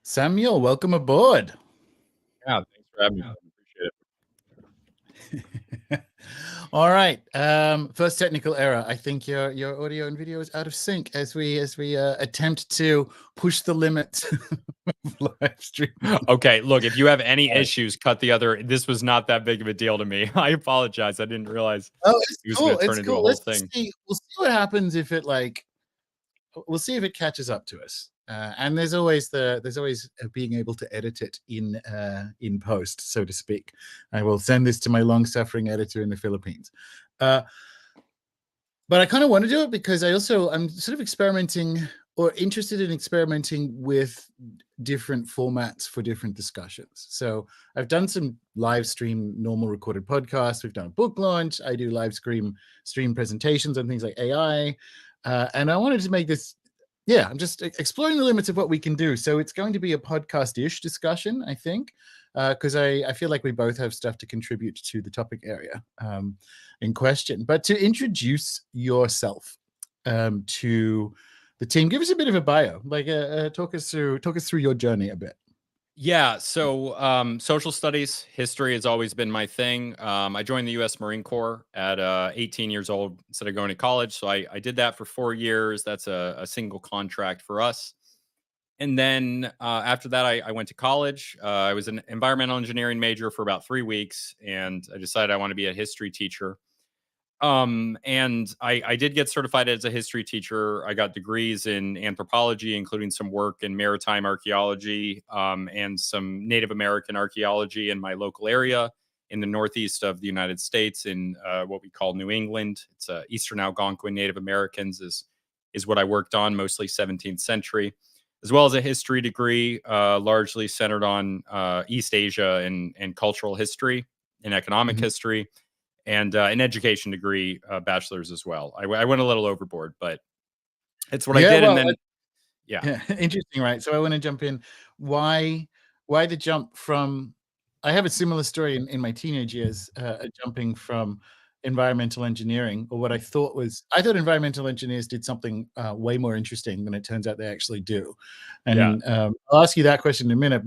Samuel, welcome aboard. Yeah, thanks for having me. I appreciate it. All right. First technical error. I think your audio and video is out of sync as we attempt to push the limits of live stream. Okay, look, if you have any issues, cut the other. This was not that big of a deal to me. I apologize. I didn't realize it was going to turn into a whole thing. We'll see what happens if it we'll see if it catches up to us. And there's always being able to edit it in post, so to speak. I will send this to my long-suffering editor in the Philippines. But I kind of want to do it because I'm sort of experimenting or interested in experimenting with different formats for different discussions. So I've done some live stream, normal recorded podcasts. We've done a book launch. I do live stream presentations on things like AI. And I wanted to make this, I'm just exploring the limits of what we can do. So it's going to be a podcast-ish discussion, I think, because I feel like we both have stuff to contribute to the topic area in question. But to introduce yourself to the team, give us a bit of a bio, talk us through your journey a bit. Yeah, so social studies, history has always been my thing. I joined the U.S. Marine Corps at 18 years old instead of going to college. So I did that for 4 years. That's a single contract for us. And then after that, I went to college. I was an environmental engineering major for about 3 weeks, and I decided I want to be a history teacher. And I did get certified as a history teacher. I got degrees in anthropology, including some work in maritime archaeology and some Native American archaeology in my local area in the northeast of the United States in what we call New England. It's Eastern Algonquin Native Americans is what I worked on, mostly 17th century, as well as a history degree, largely centered on East Asia and cultural history and economic history. And an education degree, bachelor's as well. I went a little overboard, but it's what I did. Well, and then, interesting, right? So I want to jump in. Why the jump from? I have a similar story in my teenage years, jumping from environmental engineering, or what I thought environmental engineers did something way more interesting than it turns out they actually do. And I'll ask you that question in a minute.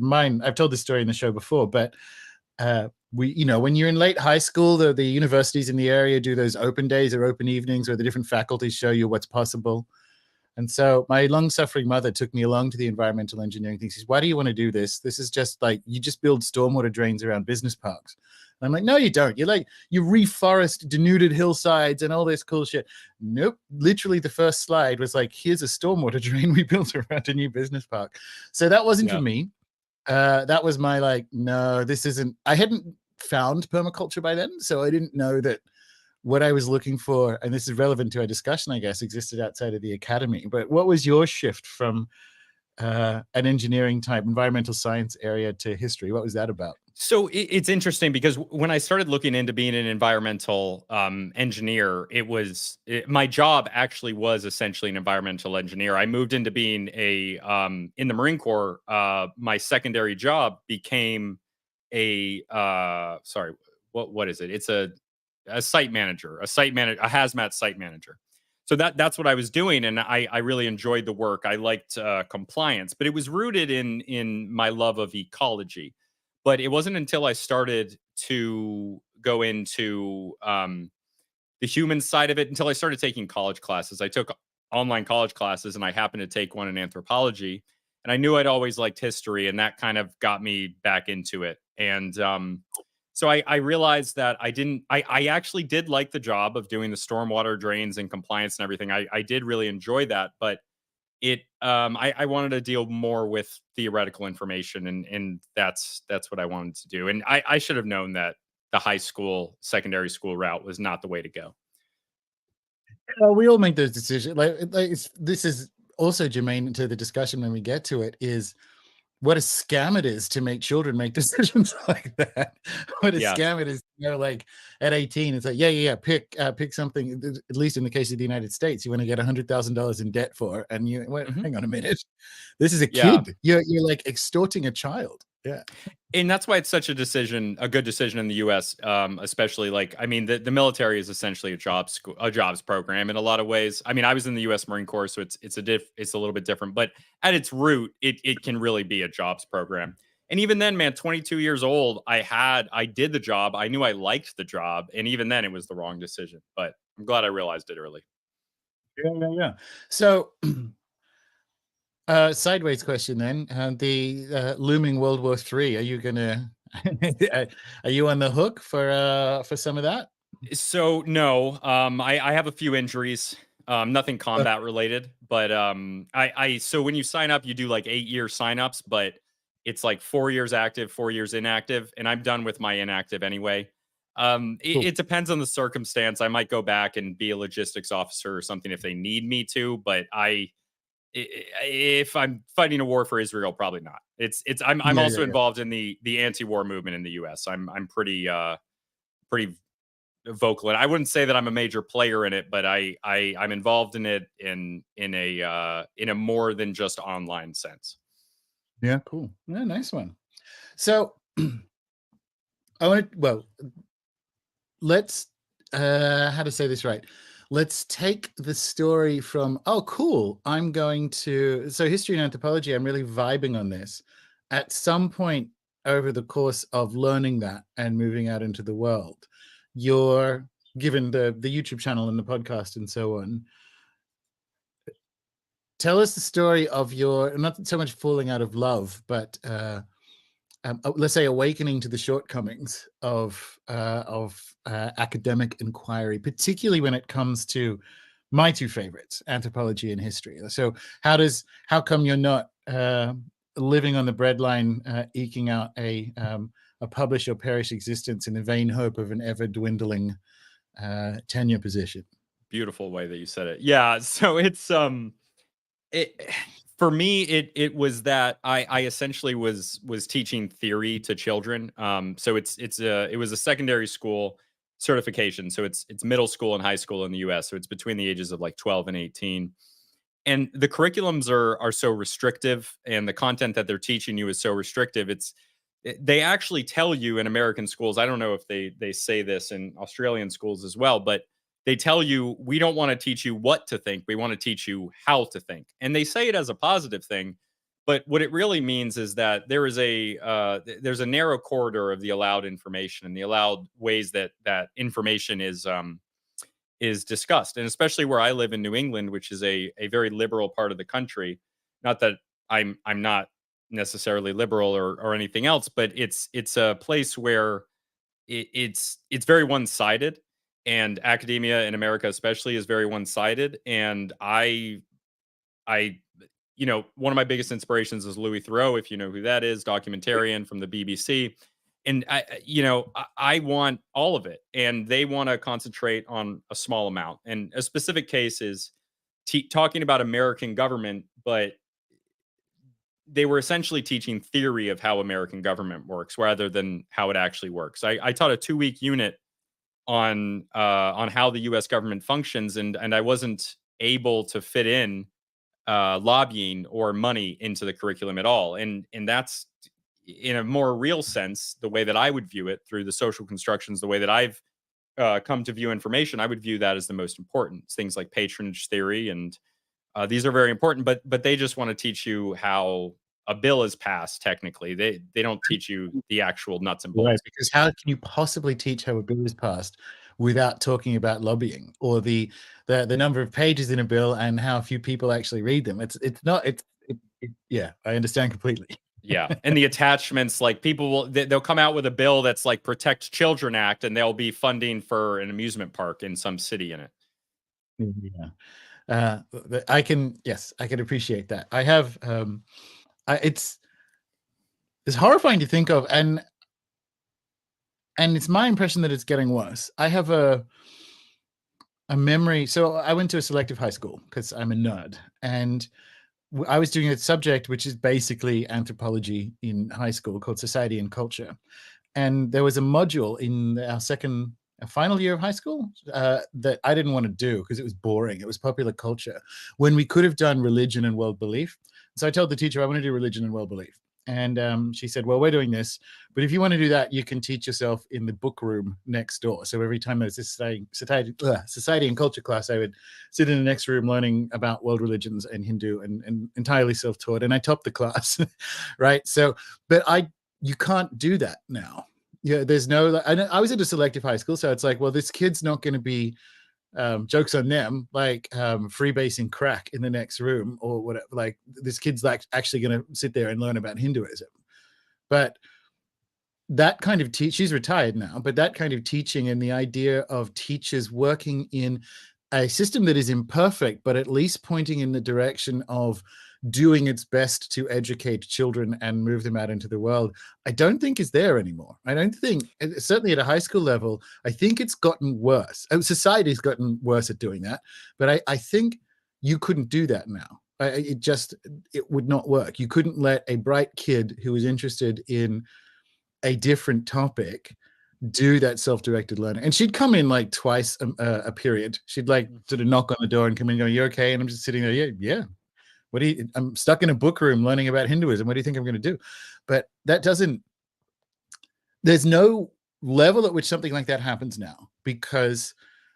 I've told this story in the show before, but when you're in late high school, the universities in the area do those open days or open evenings where the different faculties show you what's possible. And so my long-suffering mother took me along to the environmental engineering thing. She says, "Why do you want to do this? This is just like, you just build stormwater drains around business parks." And I'm like, "No, you don't. You reforest denuded hillsides and all this cool shit." Nope. Literally the first slide was like, "Here's a stormwater drain we built around a new business park." So that wasn't for me. That was my no, this isn't. I hadn't found permaculture by then, so I didn't know that what I was looking for, and this is relevant to our discussion, I guess, existed outside of the academy. But what was your shift from an engineering type, environmental science area to history? What was that about? So it's interesting because when I started looking into being an environmental engineer, my job actually was essentially an environmental engineer. I moved into being in the Marine Corps. My secondary job became what is it? It's a site manager, a hazmat site manager. So that's what I was doing, and I really enjoyed the work. I liked compliance, but it was rooted in my love of ecology. But it wasn't until I started to go into the human side of it, until I started taking college classes. I took online college classes, and I happened to take one in anthropology. And I knew I'd always liked history, and that kind of got me back into it. And so I realized that I actually did like the job of doing the stormwater drains and compliance and everything. I did really enjoy that, but I wanted to deal more with theoretical information, and that's what I wanted to do. And I should have known that the high school, secondary school route was not the way to go. Well, we all make those decisions. This is also germane to the discussion when we get to it, is what a scam it is to make children make decisions like that. What a scam it is, at 18, it's like, pick something, at least in the case of the United States, you want to get $100,000 in debt for, and hang on a minute, this is a kid. You're like extorting a child. Yeah. And that's why it's such a good decision in the U.S. Especially like, I mean, the military is essentially a jobs program in a lot of ways. I mean, I was in the U.S. Marine Corps, so it's a little bit different, but at its root, it can really be a jobs program. And even then, man, 22 years old, I did the job. I knew I liked the job, and even then, it was the wrong decision. But I'm glad I realized it early. Yeah, yeah, yeah. So, sideways question then. The looming World War III. Are you gonna? Are you on the hook for some of that? So no, I have a few injuries, nothing combat related, but so when you sign up, you do like 8-year signups, but it's like 4 years active, 4 years inactive, and I'm done with my inactive anyway. Cool. It depends on the circumstance. I might go back and be a logistics officer or something if they need me to, but if I'm fighting a war for Israel, probably not. I'm Yeah, yeah, also yeah. involved in the anti-war movement in the U.S. I'm pretty vocal, and I wouldn't say that I'm a major player in it, but I'm involved in it in a more than just online sense. Yeah, cool. Yeah, nice one. So, I want to. Well, let's. How to say this right? Let's take the story from. Oh, cool! I'm going to. So, history and anthropology. I'm really vibing on this. At some point over the course of learning that and moving out into the world, you're given the YouTube channel and the podcast and so on. Tell us the story of your not so much falling out of love, but let's say awakening to the shortcomings of academic inquiry, particularly when it comes to my two favorites, anthropology and history. So how come you're not living on the breadline, eking out a publish or perish existence in the vain hope of an ever dwindling tenure position? Beautiful way that you said it. Yeah. So it for me it was that I essentially was teaching theory to children. So it was a secondary school certification. So it's middle school and high school in the US. So it's between the ages of like 12 and 18. And the curriculums are so restrictive, and the content that they're teaching you is so restrictive. They actually tell you in American schools, I don't know if they say this in Australian schools as well, but they tell you, we don't want to teach you what to think, we want to teach you how to think. And they say it as a positive thing, but what it really means is that there's a narrow corridor of the allowed information and the allowed ways that information is discussed. And especially where I live in New England, which is a very liberal part of the country. Not that I'm not necessarily liberal or anything else, but it's a place where it's very one-sided, and academia in America especially is very one-sided. And I one of my biggest inspirations is Louis Theroux, if you know who that is, documentarian from the BBC. And I want all of it, and they want to concentrate on a small amount. And a specific case is talking about American government, but they were essentially teaching theory of how American government works rather than how it actually works. I taught a 2-week unit on how the U.S. government functions, and I wasn't able to fit in lobbying or money into the curriculum at all. And that's, in a more real sense, the way that I would view it through the social constructions, the way that I've come to view information. I would view that as the most important. It's things like patronage theory, and these are very important. But they just want to teach you how a bill is passed. Technically, they don't teach you the actual nuts and Right, bolts. because how can you possibly teach how a bill is passed without talking about lobbying or the number of pages in a bill and how few people actually read them? It's not yeah, I understand completely. Yeah, and the attachments, like they'll come out with a bill that's like Protect Children Act, and they'll be funding for an amusement park in some city in it. Yeah. I can, yes, I can appreciate that. I have it's horrifying to think of, and it's my impression that it's getting worse. I have a memory. So I went to a selective high school because I'm a nerd, and I was doing a subject which is basically anthropology in high school called Society and Culture. And there was a module in our final year of high school that I didn't want to do because it was boring. It was popular culture when we could have done religion and world belief. So I told the teacher I want to do religion and world belief. And she said, well, we're doing this, but if you want to do that, you can teach yourself in the book room next door. So every time there was this society and culture class, I would sit in the next room learning about world religions and Hindu, and entirely self-taught. And I topped the class, right? So, but you can't do that now. Yeah, there's no, I was at a selective high school, so it's like, well, this kid's not going to be, jokes on them, like freebasing crack in the next room or whatever. Like, this kid's like actually going to sit there and learn about Hinduism. But that kind of she's retired now, but that kind of teaching and the idea of teachers working in a system that is imperfect, but at least pointing in the direction of doing its best to educate children and move them out into the world, I don't think is there anymore. I don't think, certainly at a high school level, I think it's gotten worse. Society's gotten worse at doing that, but I think you couldn't do that now. It would not work. You couldn't let a bright kid who was interested in a different topic do that self-directed learning. And she'd come in like twice a period. She'd like sort of knock on the door and come in and go, you okay? And I'm just sitting there, yeah. I'm stuck in a book room learning about Hinduism. What do you think I'm going to do? But there's no level at which something like that happens now, because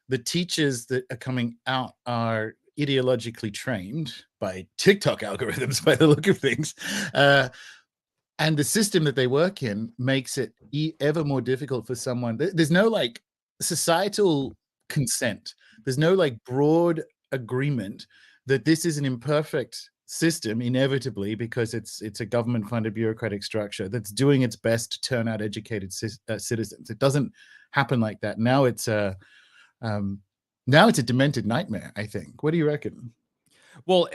the teachers that are coming out are ideologically trained by TikTok algorithms, by the look of things. And the system that they work in makes it ever more difficult for someone. There's no like societal consent. There's no like broad agreement that this is an imperfect system, inevitably, because it's a government-funded bureaucratic structure that's doing its best to turn out educated citizens. It doesn't happen like that. Now it's a demented nightmare, I think. What do you reckon? Well,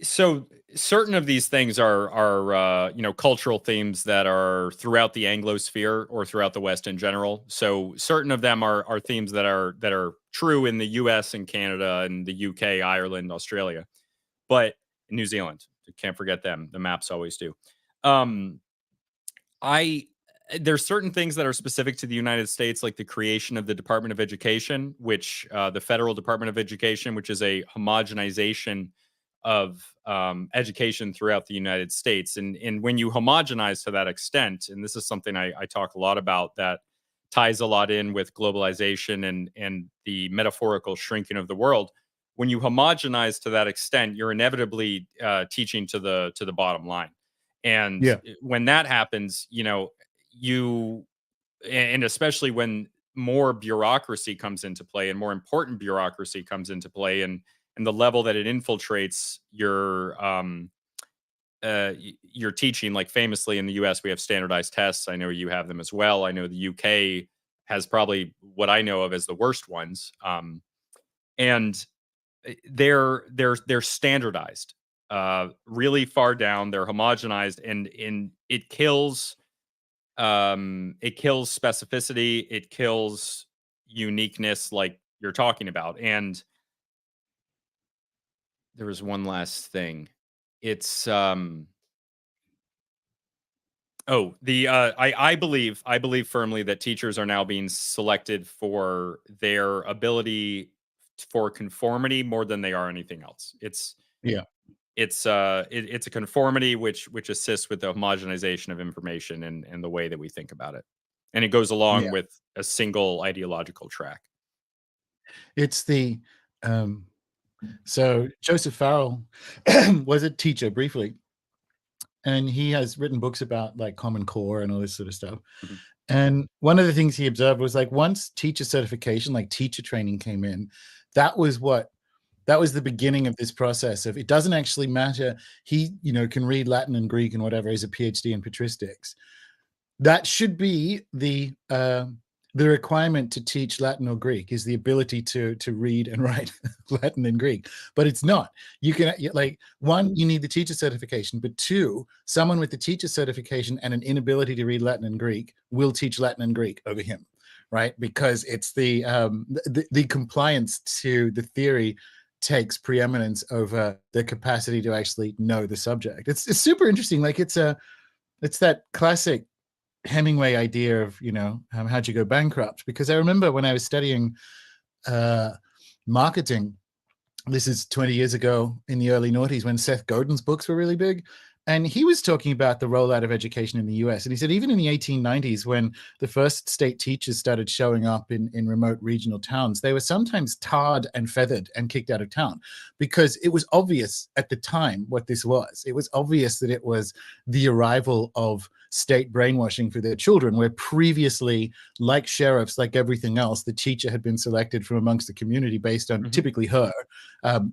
so certain of these things are cultural themes that are throughout the Anglosphere or throughout the West in general. So certain of them are themes that are true in the U.S. and Canada and the U.K., Ireland, Australia, but New Zealand, can't forget them. The maps always do. There's certain things that are specific to the United States, like the creation of the Department of Education, which the Federal Department of Education, which is a homogenization of education throughout the United States. And when you homogenize to that extent, and this is something I talk a lot about that ties a lot in with globalization and the metaphorical shrinking of the world, when you homogenize to that extent, you're inevitably teaching to the bottom line. And when that happens, and especially when more bureaucracy comes into play and more important bureaucracy comes into play, and the level that it infiltrates your teaching, like famously in the US, we have standardized tests. I know you have them as well. I know the UK has probably what I know of as the worst ones. And they're standardized really far down. They're homogenized, and it kills specificity. It kills uniqueness, like you're talking about. And there was one last thing. It's I believe firmly that teachers are now being selected for their ability for conformity more than they are anything else. It's a conformity which assists with the homogenization of information and the way that we think about it. And it goes along with a single ideological track. It's the so Joseph Farrell was a teacher briefly, and he has written books about like Common Core and all this sort of stuff. Mm-hmm. And one of the things he observed was, like, once teacher certification, like teacher training, came in, that was the beginning of this process of, it doesn't actually matter. He, can read Latin and Greek and whatever, is a PhD in patristics. That should be the requirement to teach Latin or Greek, is the ability to read and write Latin and Greek. But it's not. You can, like, one, you need the teacher certification, but two, someone with the teacher certification and an inability to read Latin and Greek will teach Latin and Greek over him, right? Because it's the compliance to the theory takes preeminence over the capacity to actually know the subject. It's super interesting. Like, it's that classic Hemingway idea of, how'd you go bankrupt? Because I remember when I was studying marketing, this is 20 years ago in the early noughties, when Seth Godin's books were really big. And he was talking about the rollout of education in the US. And he said, even in the 1890s, when the first state teachers started showing up in remote regional towns, they were sometimes tarred and feathered and kicked out of town because it was obvious at the time what this was. It was obvious that it was the arrival of state brainwashing for their children, where previously, like sheriffs, like everything else, the teacher had been selected from amongst the community based on typically her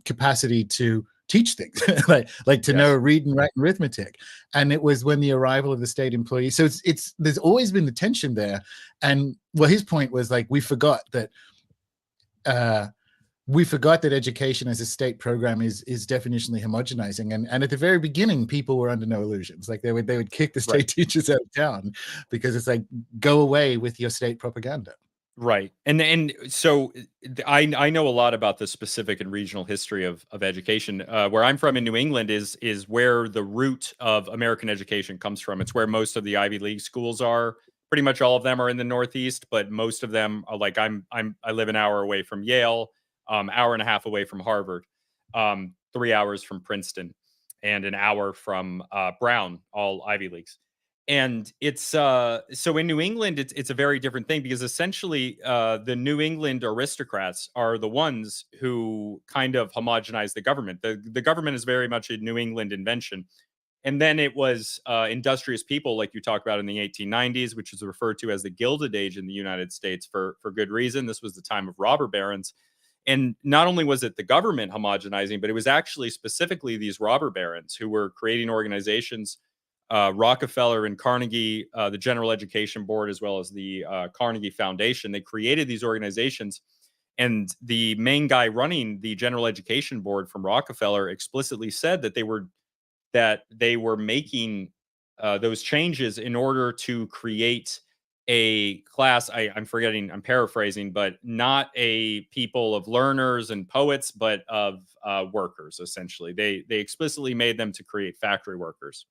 capacity to teach things, like to know read and write and arithmetic. And it was when the arrival of the state employee. So it's there's always been the tension there. And well, his point was like, we forgot that education as a state program is definitionally homogenizing. And at the very beginning, people were under no illusions. Like they would kick the state teachers out of town because it's like, go away with your state propaganda. Right. And so I know a lot about the specific and regional history of education. Where I'm from in New England is where the root of American education comes from. It's where most of the Ivy League schools are. Pretty much all of them are in the Northeast, but most of them are like I live an hour away from Yale, hour and a half away from Harvard, 3 hours from Princeton, and an hour from Brown, all Ivy Leagues. And it's so in New England, it's a very different thing because essentially the New England aristocrats are the ones who kind of homogenize the government. The government is very much a New England invention. And then it was industrious people like you talk about in the 1890s, which is referred to as the Gilded Age in the United States for good reason. This was the time of robber barons. And not only was it the government homogenizing, but it was actually specifically these robber barons who were creating organizations. Rockefeller and Carnegie, the General Education Board, as well as the Carnegie Foundation, they created these organizations. And the main guy running the General Education Board from Rockefeller explicitly said that they were making those changes in order to create a class. I'm forgetting, I'm paraphrasing, but not a people of learners and poets, but of workers. Essentially, they explicitly made them to create factory workers.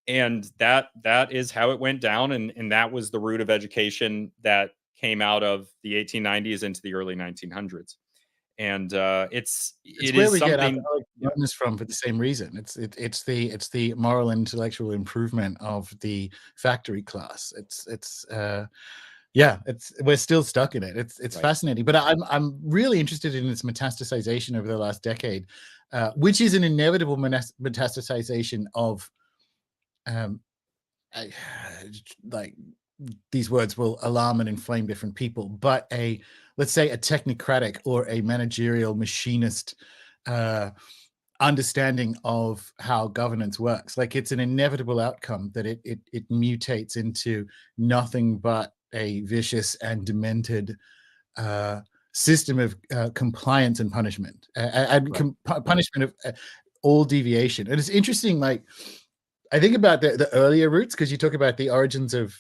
And that is how it went down, and that was the root of education that came out of the 1890s into the early 1900s. And it where is we get something alcoholics from for the same reason. It's the moral and intellectual improvement of the factory class. We're still stuck in it. It's fascinating, but I'm really interested in its metastasization over the last decade, which is an inevitable metastasization of like these words will alarm and inflame different people, but let's say a technocratic or a managerial machinist understanding of how governance works. Like it's an inevitable outcome that it mutates into nothing but a vicious and demented system of compliance and punishment, punishment of all deviation. And it's interesting, like I think about the earlier roots, because you talk about the origins of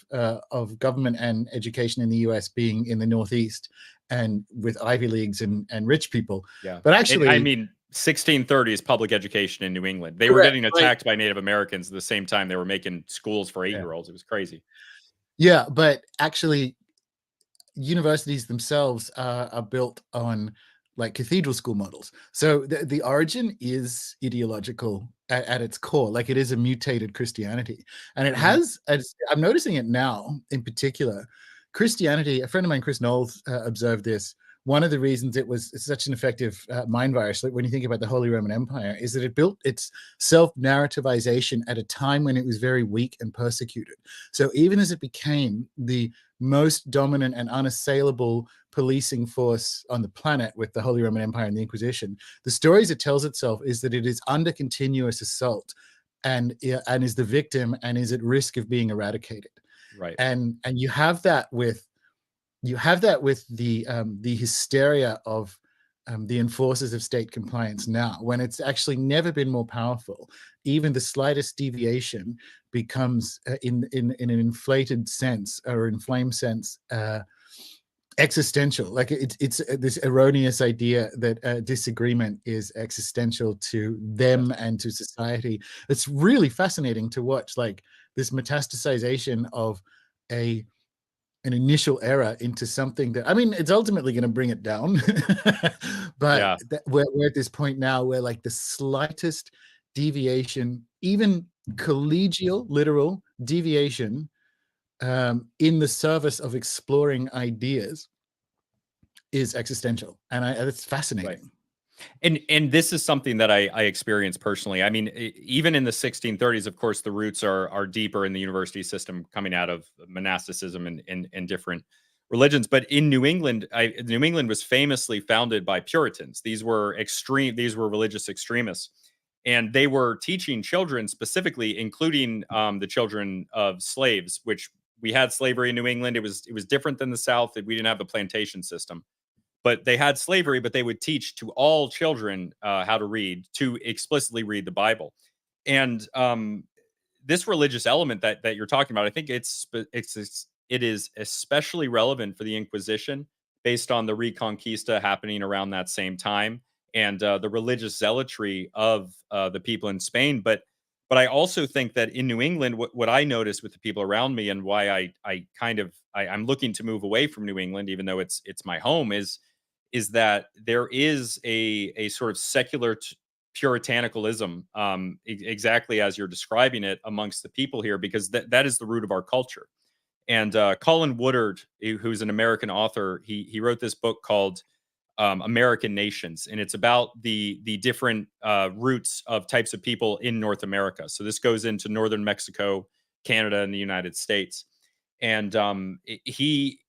government and education in the US being in the Northeast and with Ivy Leagues and rich people. Yeah. But actually, I mean, 1630s public education in New England. They were getting attacked by Native Americans at the same time they were making schools for 8-year-olds. It was crazy. Yeah, but actually, universities themselves are built on like cathedral school models. So the origin is ideological at its core. Like it is a mutated Christianity. And it has, I'm noticing it now in particular, Christianity, a friend of mine, Chris Knowles, observed this. One of the reasons it was such an effective mind virus, like when you think about the Holy Roman Empire, is that it built its self-narrativization at a time when it was very weak and persecuted. So even as it became the most dominant and unassailable policing force on the planet with the Holy Roman Empire and the Inquisition, the stories it tells itself is that it is under continuous assault and is the victim and is at risk of being eradicated. Right. And you have that with the hysteria of the enforcers of state compliance now, when it's actually never been more powerful. Even the slightest deviation becomes, in an inflated sense or inflamed sense, existential. Like it's this erroneous idea that disagreement is existential to them and to society. It's really fascinating to watch, like this metastasization of an initial error into something that, I mean, it's ultimately going to bring it down. But we're at this point now where like the slightest deviation, even collegial, literal deviation in the service of exploring ideas is existential, and it's fascinating. Right. And this is something that I experienced personally. I mean, even in the 1630s, of course, the roots are deeper in the university system, coming out of monasticism and different religions. But in New England, New England was famously founded by Puritans. These were religious extremists, and they were teaching children specifically, including the children of slaves, which we had slavery in New England. It was different than the South. We didn't have the plantation system, but they had slavery, but they would teach to all children how to read, to explicitly read the Bible. And this religious element that you're talking about, I think it is especially relevant for the Inquisition, based on the Reconquista happening around that same time, and the religious zealotry of the people in Spain. But I also think that in New England, what I noticed with the people around me, and why I'm looking to move away from New England, even though it's my home, is that there is a sort of secular puritanicalism, exactly as you're describing it, amongst the people here, because that is the root of our culture. And Colin Woodard, who's an American author, he wrote this book called American Nations, and it's about the different roots of types of people in North America. So this goes into northern Mexico, Canada, and the United States. And he,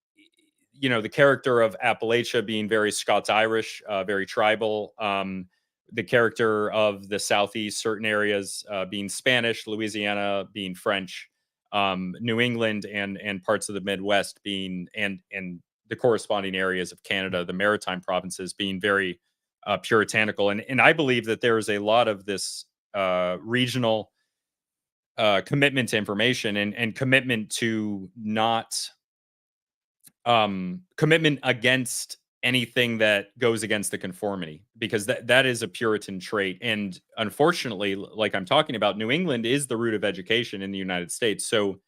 the character of Appalachia being very Scots-Irish, very tribal. The character of the Southeast, certain areas being Spanish, Louisiana being French, New England and parts of the Midwest being, and the corresponding areas of Canada, the maritime provinces, being very puritanical. And I believe that there is a lot of this regional commitment to information and commitment to not commitment against anything that goes against the conformity, because that is a Puritan trait. And unfortunately, like I'm talking about, New England is the root of education in the United States. So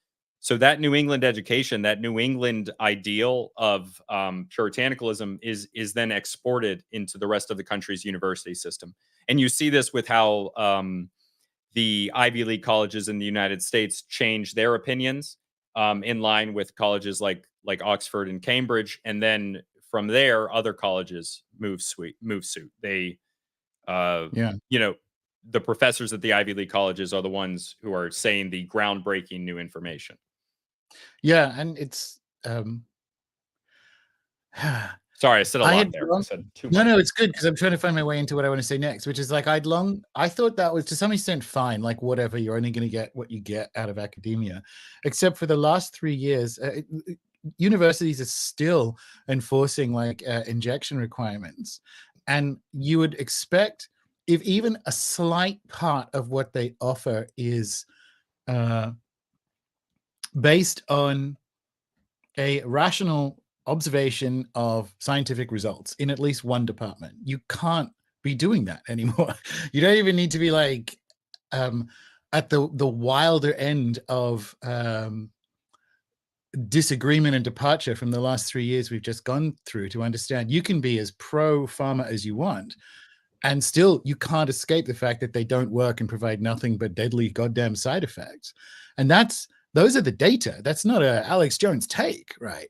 that New England education, that New England ideal of puritanicalism is then exported into the rest of the country's university system. And you see this with how the Ivy League colleges in the United States change their opinions in line with colleges like Oxford and Cambridge, and then from there, other colleges move suit. They, Yeah. The professors at the Ivy League colleges are the ones who are saying the groundbreaking new information. Yeah, and it's Sorry, I said a lot there. I said too much. No, it's good, because I'm trying to find my way into what I want to say next, which is like I thought that was to some extent fine, like whatever, you're only going to get what you get out of academia, except for the last 3 years, universities are still enforcing like injection requirements, and you would expect, if even a slight part of what they offer is based on a rational observation of scientific results in at least one department, you can't be doing that anymore. You don't even need to be like at the wilder end of disagreement and departure from the last 3 years we've just gone through to understand you can be as pro pharma as you want, and still you can't escape the fact that they don't work and provide nothing but deadly goddamn side effects. And those are the data. That's not a Alex Jones take, right?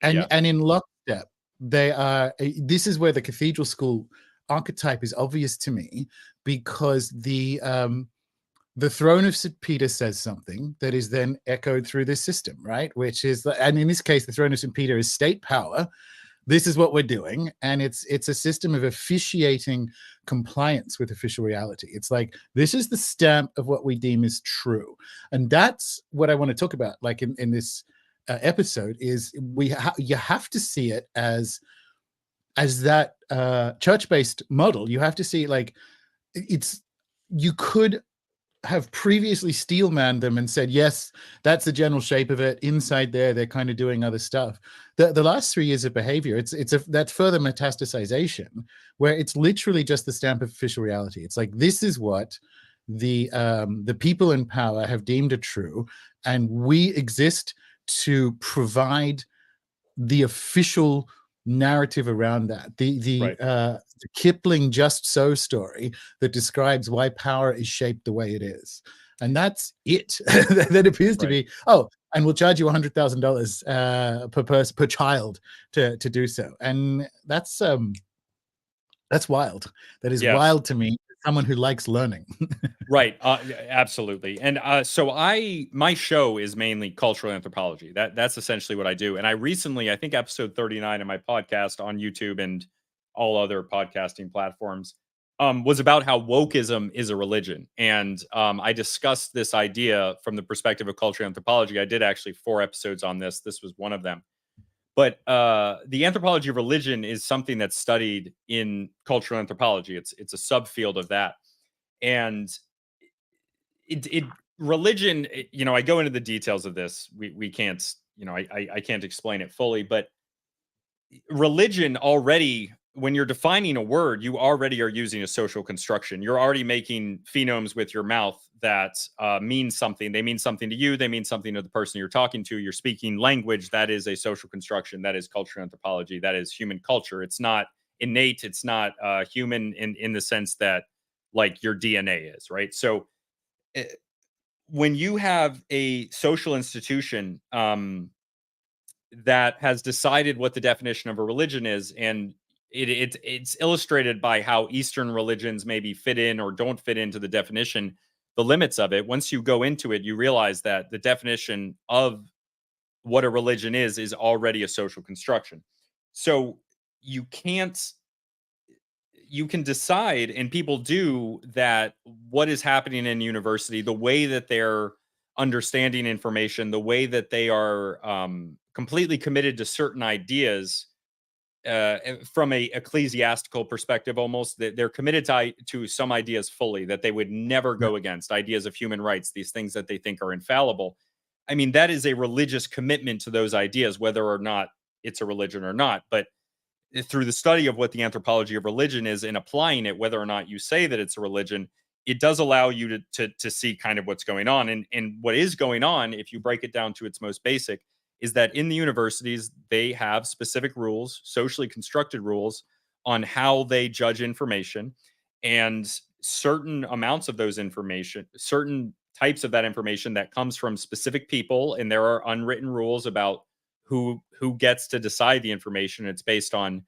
And in lockstep, they are. This is where the cathedral school archetype is obvious to me, because the throne of St. Peter says something that is then echoed through this system, right? Which is, and in this case, the throne of St. Peter is state power. This is what we're doing, and it's a system of officiating compliance with official reality. It's like, this is the stamp of what we deem is true, and that's what I want to talk about. Like in this episode, is you have to see it as that church-based model. You have to see it like you could have previously steelmanned them and said, yes, that's the general shape of it. Inside there, they're kind of doing other stuff. The last 3 years of behavior, that's further metastasization, where it's literally just the stamp of official reality. It's like, this is what the people in power have deemed a true, and we exist to provide the official narrative around that. The Kipling Just So story that describes why power is shaped the way it is. and that's it. That appears to Right. be, and we'll charge you $100,000 per child to do so. And that's wild. That is Yeah. wild to me, someone who likes learning. Right. Yeah, absolutely. And so my show is mainly cultural anthropology. That's essentially what I do. And I recently, I think episode 39 of my podcast on YouTube and all other podcasting platforms, was about how wokeism is a religion. And I discussed this idea from the perspective of cultural anthropology. I did actually 4 episodes on this. This was one of them. But the anthropology of religion is something that's studied in cultural anthropology. It's a subfield of that. And it religion, I go into the details of this. We can't, I can't explain it fully, but religion already, when you're defining a word, you already are using a social construction. You're already making phenomes with your mouth that mean something. They mean something to you. They mean something to the person you're talking to. You're speaking language. That is a social construction. That is cultural anthropology. That is human culture. It's not innate. It's not human in the sense that like your DNA is, right? So eh, when you have a social institution that has decided what the definition of a religion is, and it's illustrated by how Eastern religions maybe fit in or don't fit into the definition, the limits of it. Once you go into it, you realize that the definition of what a religion is already a social construction. So you can't you can decide, and people do, that what is happening in university, the way that they're understanding information, the way that they are completely committed to certain ideas, from a ecclesiastical perspective, almost that they're committed to some ideas fully that they would never Right. go against, ideas of human rights, these things that they think are infallible. I mean, that is a religious commitment to those ideas, whether or not it's a religion or not. But through the study of what the anthropology of religion is and applying it, whether or not you say that it's a religion, it does allow you to see kind of what's going on. And what is going on, if you break it down to its most basic, is that in the universities, they have specific rules, socially constructed rules on how they judge information. And certain amounts of those information, certain types of that information that comes from specific people, and there are unwritten rules about who gets to decide the information. It's based on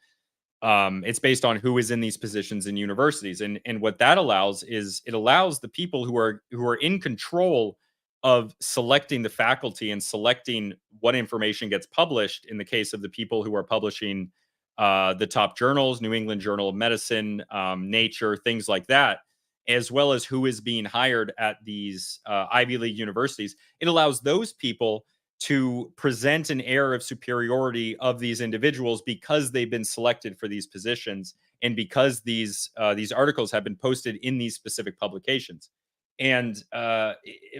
who is in these positions in universities, and what that allows is it allows the people who are in control of selecting the faculty and selecting what information gets published. In the case of the people who are publishing the top journals, New England Journal of Medicine, Nature, things like that, as well as who is being hired at these Ivy League universities, it allows those people to present an air of superiority of these individuals because they've been selected for these positions and because these articles have been posted in these specific publications. And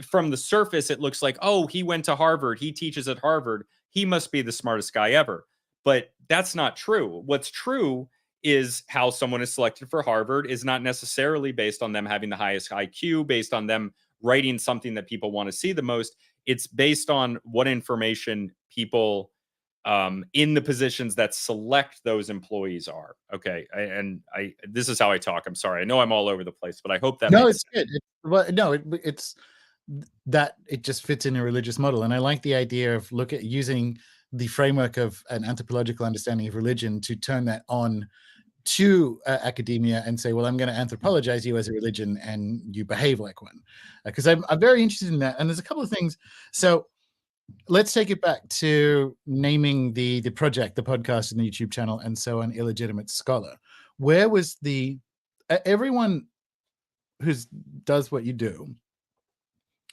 from the surface, it looks like, oh, he went to Harvard, he teaches at Harvard, he must be the smartest guy ever. But that's not true. What's true is how someone is selected for Harvard is not necessarily based on them having the highest IQ, based on them writing something that people want to see the most. It's based on what information people in the positions that select those employees are. Okay, and this is how I talk. I'm sorry. I know I'm all over the place, but I hope that No, makes it's sense. good. It's that it just fits in a religious model, and I like the idea of using the framework of an anthropological understanding of religion to turn that on to academia and say, well, I'm going to anthropologize you as a religion and you behave like one. Because I'm very interested in that. And there's a couple of things. So let's take it back to naming the project, the podcast and the YouTube channel and so on, Illegitimate Scholar. Where was everyone who does what you do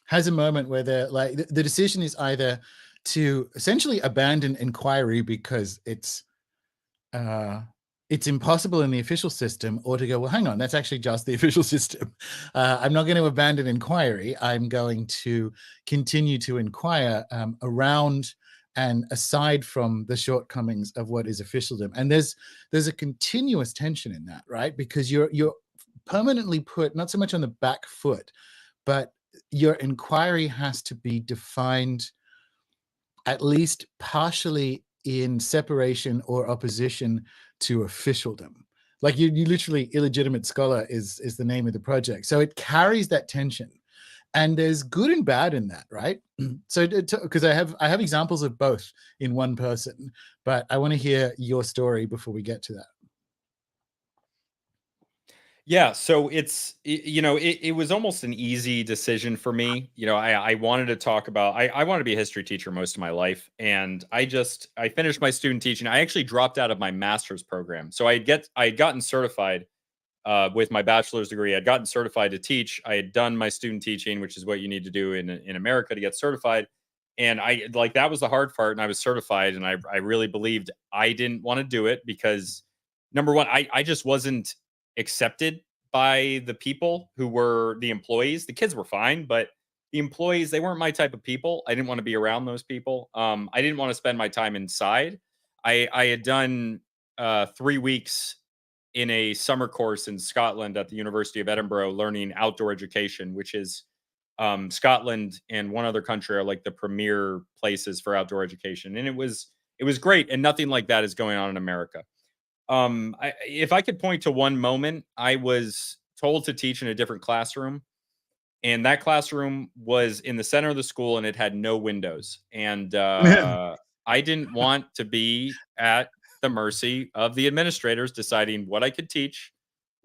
has a moment where they're like, the decision is either to essentially abandon inquiry because it's impossible in the official system, or to go, well, hang on, that's actually just the official system. I'm not going to abandon inquiry. I'm going to continue to inquire around and aside from the shortcomings of what is officialdom. And there's a continuous tension in that, right? Because you're permanently put not so much on the back foot, but your inquiry has to be defined at least partially in separation or opposition to officialdom. Like you literally, Illegitimate Scholar is the name of the project. So it carries that tension. And there's good and bad in that, right? So because I have examples of both in one person, but I want to hear your story before we get to that. Yeah, so it was almost an easy decision for me. I wanted to talk about I wanted to be a history teacher most of my life, and I finished my student teaching. I actually dropped out of my master's program. So I had gotten certified with my bachelor's degree. I'd gotten certified to teach. I had done my student teaching, which is what you need to do in America to get certified. And that was the hard part, and I was certified, and I really believed I didn't want to do it because number one, I just wasn't accepted by the people who were the employees. The kids were fine, but the employees, they weren't my type of people. I didn't want to be around those people. I didn't want to spend my time inside. I had done 3 weeks in a summer course in Scotland at the University of Edinburgh, learning outdoor education, which is Scotland and one other country are like the premier places for outdoor education, and it was great. And nothing like that is going on in America. If I could point to one moment, I was told to teach in a different classroom, and that classroom was in the center of the school, and it had no windows. And I didn't want to be at the mercy of the administrators deciding what I could teach,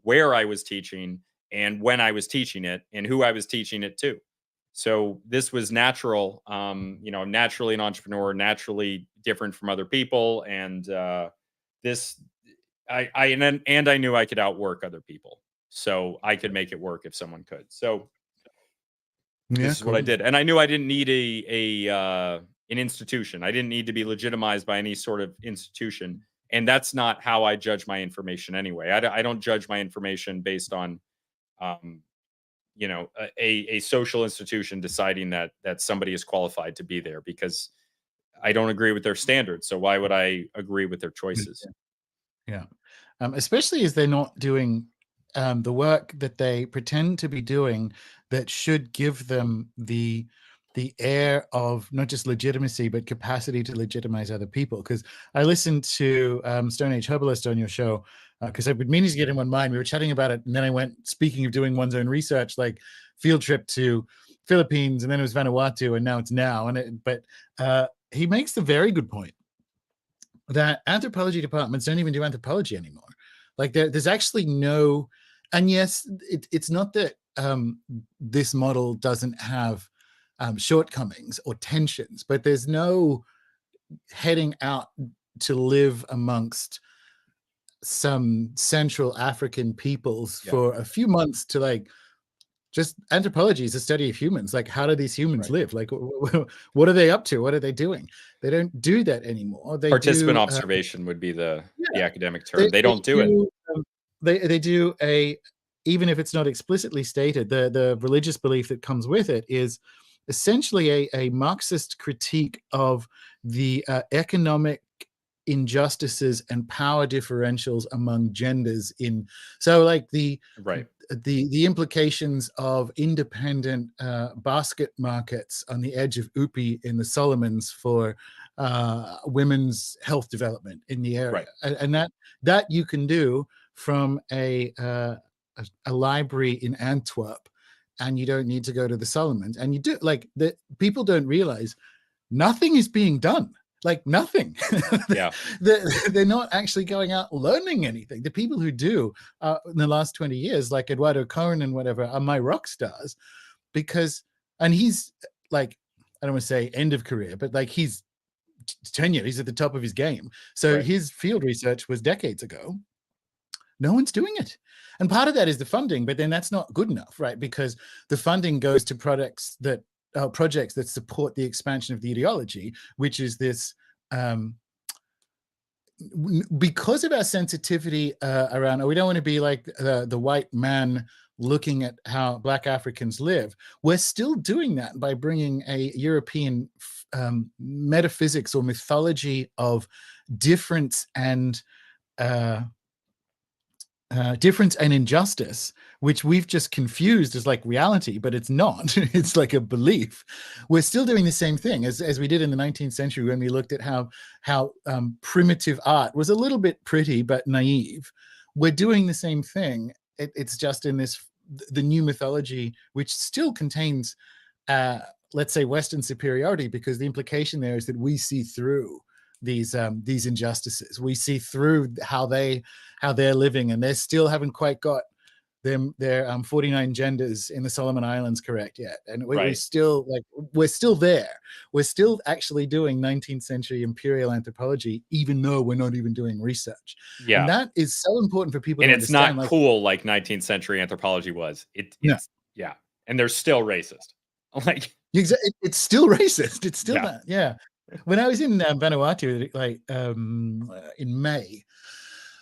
where I was teaching, and when I was teaching it, and who I was teaching it to. So this was natural. I'm naturally an entrepreneur, naturally different from other people, and this and I knew I could outwork other people, so I could make it work if someone could. So Yeah, this is what I cool. did, and I knew I didn't need an institution. I didn't need to be legitimized by any sort of institution, and that's not how I judge my information anyway. I don't judge my information based on, um, a social institution deciding that somebody is qualified to be there, because I don't agree with their standards. So why would I agree with their choices? Yeah. Especially as they're not doing the work that they pretend to be doing that should give them the air of not just legitimacy but capacity to legitimize other people. Because I listened to Stone Age Herbalist on your show because I've been meaning to get him on mine. We were chatting about it, and then I went, speaking of doing one's own research, like field trip to Philippines, and then it was Vanuatu, and now it's now. But he makes the very good point that anthropology departments don't even do anthropology anymore. Like there's actually no, and yes, it's not that this model doesn't have shortcomings or tensions, but there's no heading out to live amongst some Central African peoples for a few months to like, just anthropology is a study of humans. Like, how do these humans live? Like, what are they up to? What are they doing? They don't do that anymore. They Participant do observation would be the academic term. they, They they don't do it. do they do a, even if it's not explicitly stated, the religious belief that comes with it is essentially a Marxist critique of the economic injustices and power differentials among genders in, so like the Right. the implications of independent basket markets on the edge of Upi in the Solomons for women's health development in the area, and that you can do from a library in Antwerp, and you don't need to go to the Solomons. And you do, like, the people don't realize nothing is being done. Like nothing. Yeah. They're not actually going out learning anything. The people who do in the last 20 years, like Eduardo Cohen and whatever, are my rock stars, because, and he's like, I don't want to say end of career, but like he's tenured, he's at the top of his game. So his field research was decades ago. No one's doing it. And part of that is the funding, but then that's not good enough, right? Because the funding goes to projects that support the expansion of the ideology, which is this, because of our sensitivity around, we don't want to be like the white man looking at how Black Africans live. We're still doing that by bringing a European metaphysics or mythology of difference and injustice, which we've just confused as like reality, but it's not. It's like a belief. We're still doing the same thing as we did in the 19th century when we looked at how primitive art was a little bit pretty but naive. We're doing the same thing. It's just in this the new mythology, which still contains, let's say, Western superiority, because the implication there is that we see through these injustices. We see through how they're living, and they still haven't quite got their 49 genders in the Solomon Islands correct yet. And we're still there. We're still actually doing 19th century imperial anthropology, even though we're not even doing research. Yeah. And that is so important for people and to it's understand. not cool like 19th century anthropology was. Yeah. And they're still racist. Like, it's still racist. It's still Yeah. that. Yeah. When I was in Vanuatu, like in May,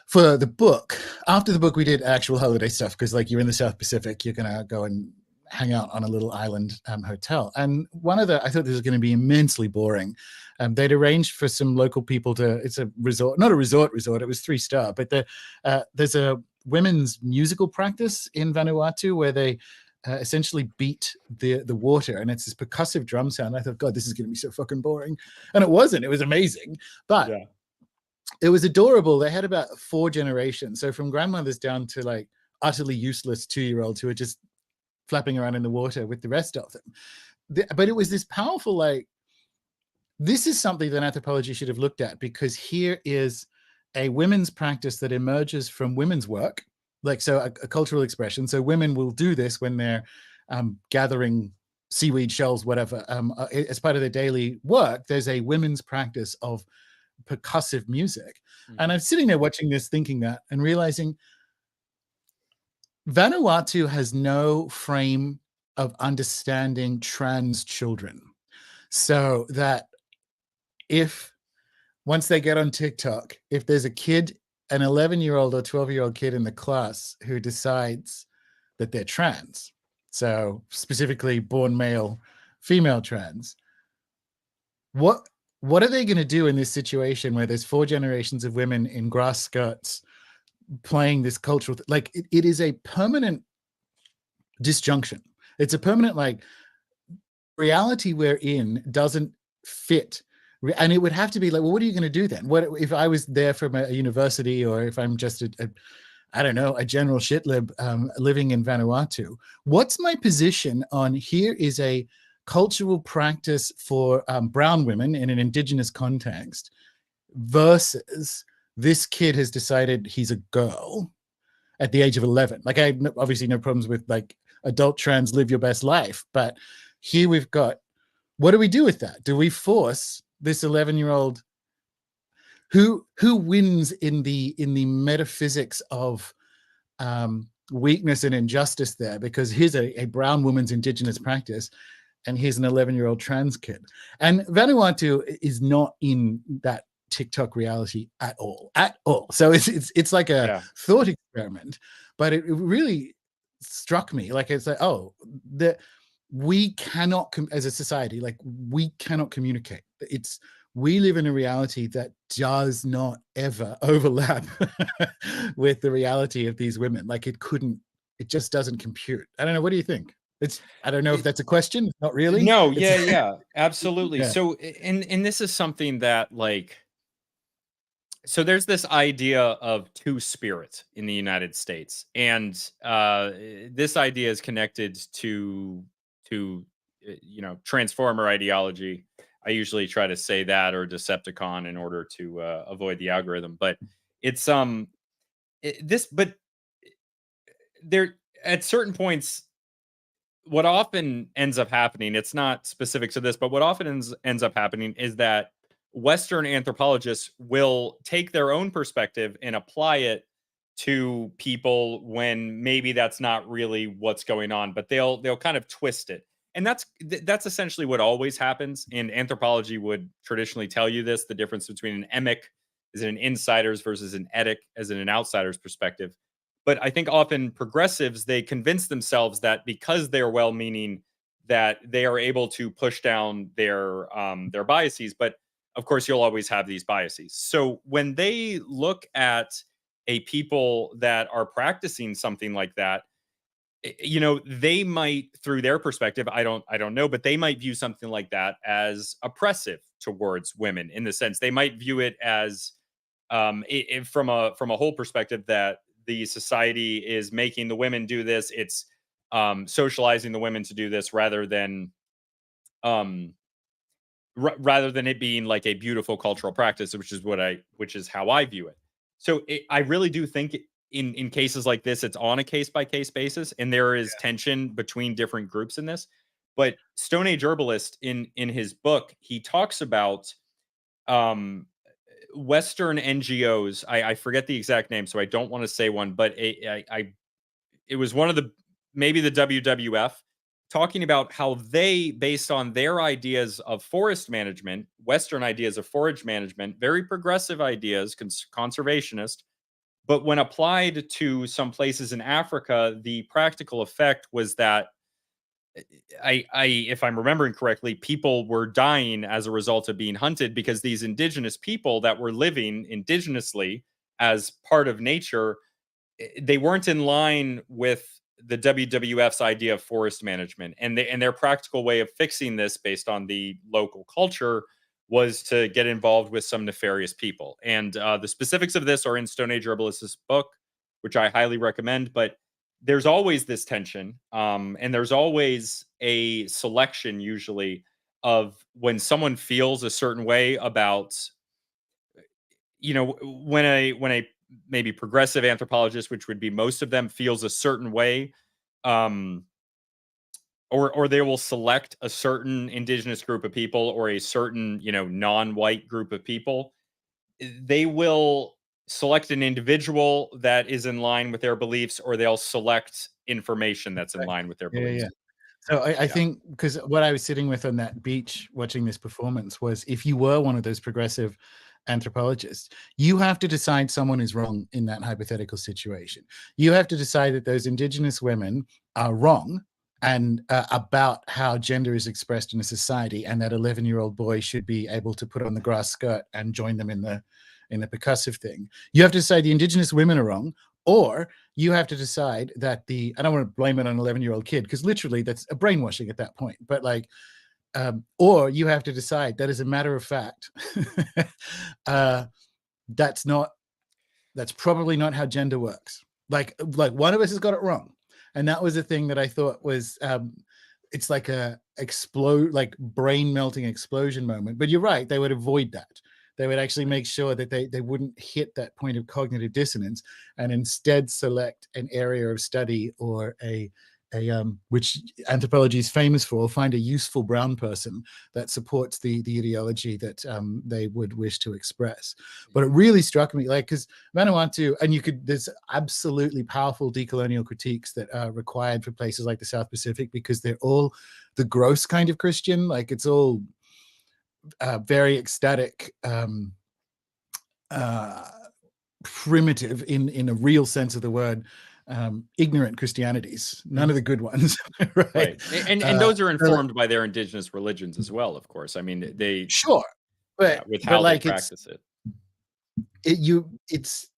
for the book, after the book, we did actual holiday stuff, because like you're in the South Pacific, you're gonna go and hang out on a little island hotel. And I thought this was going to be immensely boring. They'd arranged for some local people it's a resort, not a resort, it was 3-star, but there's a women's musical practice in Vanuatu where they essentially beat the water, and it's this percussive drum sound. I thought, God, this is going to be so fucking boring. And it wasn't. It was amazing. But it was adorable. They had about 4 generations. So from grandmothers down to like utterly useless 2-year-olds who are just flapping around in the water with the rest of them. But it was this powerful, like, this is something that anthropology should have looked at, because here is a women's practice that emerges from women's work, like, so a cultural expression. So women will do this when they're gathering seaweed shells, whatever, as part of their daily work. There's a women's practice of percussive music. And I'm sitting there watching this, thinking that, and realizing Vanuatu has no frame of understanding trans children. So that if once they get on TikTok, if there's a kid, an 11-year-old or 12-year-old kid in the class who decides that they're trans, so specifically born male, female trans, what are they going to do in this situation where there's 4 generations of women in grass skirts playing this cultural like it is a permanent disjunction. It's a permanent, like, reality we're in doesn't fit. And it would have to be like, well, what are you going to do then? What if I was there from a university, or if I'm just I don't know, a general shitlib living in Vanuatu? What's my position on, here is a cultural practice for brown women in an indigenous context, versus this kid has decided he's a girl at the age of 11. Like, I have obviously no problems with like adult trans, live your best life, but here we've got, what do we do with that? Do we force this 11-year-old who wins in the metaphysics of weakness and injustice there, because here's a brown woman's indigenous practice, and here's an 11-year-old trans kid. And Vanuatu is not in that TikTok reality at all. So it's like a thought experiment, but it really struck me. Like, it's like, oh, we cannot, as a society, like, we cannot communicate. We live in a reality that does not ever overlap with the reality of these women. Like, it just doesn't compute. I don't know. What do you think? I don't know if that's a question. Not really. No, yeah, absolutely. Yeah. So, and this is something that, like, so there's this idea of 2 spirits in the United States, and this idea is connected to Transformer ideology. I usually try to say that, or Decepticon, in order to avoid the algorithm. But it's but there, at certain points, what often ends up happening, it's not specific to this, but what often ends up happening is that Western anthropologists will take their own perspective and apply it to people when maybe that's not really what's going on, but they'll kind of twist it. And that's essentially what always happens. And anthropology would traditionally tell you this: the difference between an emic, as in an insider's, versus an etic, as in an outsider's perspective. But I think often progressives, they convince themselves that because they're well-meaning, that they are able to push down their biases. But of course, you'll always have these biases. So when they look at a people that are practicing something like that, they might, through their perspective, I don't know, but they might view something like that as oppressive towards women, in the sense they might view it as from a whole perspective, that the society is making the women do this. It's socializing the women to do this rather than um, rather than it being like a beautiful cultural practice, which is how I view it. So I really do think in cases like this, it's on a case by case basis, and there is tension between different groups in this. But Stone Age Herbalist in his book, he talks about um, Western NGOs. I forget the exact name, so I don't want to say one, but it was one of the, maybe the WWF, talking about how they, based on their ideas of forest management, Western ideas of forage management, very progressive ideas, conservationist, but when applied to some places in Africa, the practical effect was that if I'm remembering correctly, people were dying as a result of being hunted because these indigenous people that were living indigenously as part of nature, they weren't in line with the WWF's idea of forest management, and their practical way of fixing this based on the local culture was to get involved with some nefarious people. And the specifics of this are in Stone Age Herbalist's book, which I highly recommend. But there's always this tension, and there's always a selection, usually, of when someone feels a certain way about, when a maybe progressive anthropologist, which would be most of them, feels a certain way, um, or they will select a certain indigenous group of people or a certain non-white group of people. They will select an individual that is in line with their beliefs, or they'll select information that's in line with their Yeah, beliefs. yeah. So I Yeah. think, because what I was sitting with on that beach watching this performance was, if you were one of those progressive anthropologists, you have to decide someone is wrong in that hypothetical situation. You have to decide that those indigenous women are wrong and about how gender is expressed in a society, and that 11-year-old boy should be able to put on the grass skirt and join them in the percussive thing. You have to decide the indigenous women are wrong, or you have to decide that I don't want to blame it on an 11-year-old kid, because literally that's a brainwashing at that point. But or you have to decide that, as a matter of fact, that's probably not how gender works. Like one of us has got it wrong. And that was the thing that I thought was, it's like a brain melting explosion moment. But you're right, they would avoid that. They would actually make sure that they wouldn't hit that point of cognitive dissonance, and instead select an area of study, or which anthropology is famous for, find a useful brown person that supports the ideology that they would wish to express. But it really struck me, because Vanuatu, and there's absolutely powerful decolonial critiques that are required for places like the South Pacific, because they're all the gross kind of Christian. Like, it's all very ecstatic, primitive in a real sense of the word, ignorant Christianities, none of the good ones. Right. And those are informed by their indigenous religions as well, of course. I mean, sure, but with how they like practice it.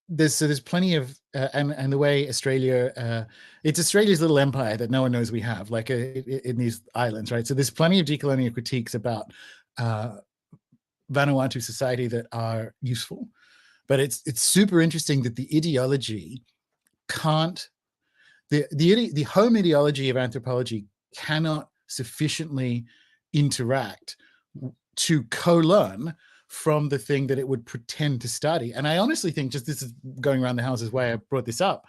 There's plenty of and the way Australia, it's Australia's little empire that no one knows we have, like in these islands, right? So there's plenty of decolonial critiques about Vanuatu society that are useful, but it's super interesting that the ideology can't, the home ideology of anthropology cannot sufficiently interact to co-learn from the thing that it would pretend to study. And I honestly think, just this is going around the houses why I brought this up,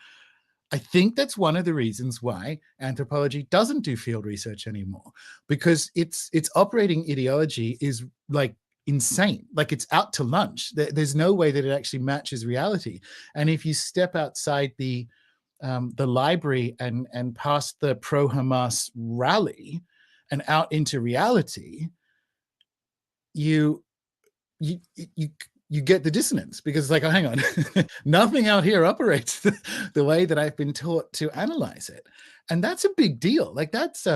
I think that's one of the reasons why anthropology doesn't do field research anymore, because its operating ideology is like insane. Like, it's out to lunch. There's no way that it actually matches reality. And if you step outside the library and past the pro-Hamas rally and out into reality, you get the dissonance, because it's like, oh, hang on, nothing out here operates the way that I've been taught to analyze it. And that's a big deal. Like, that's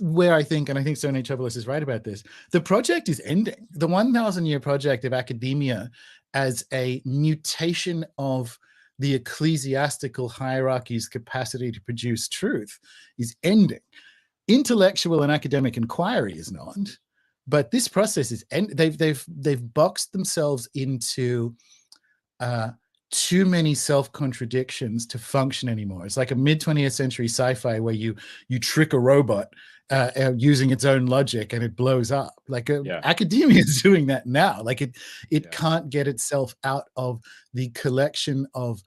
where I think, and I think Stone Age Herbalist is right about this, the project is ending. The 1,000-year project of academia as a mutation of the ecclesiastical hierarchy's capacity to produce truth is ending. Intellectual and academic inquiry is not, but this process is they've boxed themselves into too many self-contradictions to function anymore. It's like a mid-20th century sci-fi where you trick a robot using its own logic and it blows up. Like academia is doing that now. Like it can't get itself out of the collection of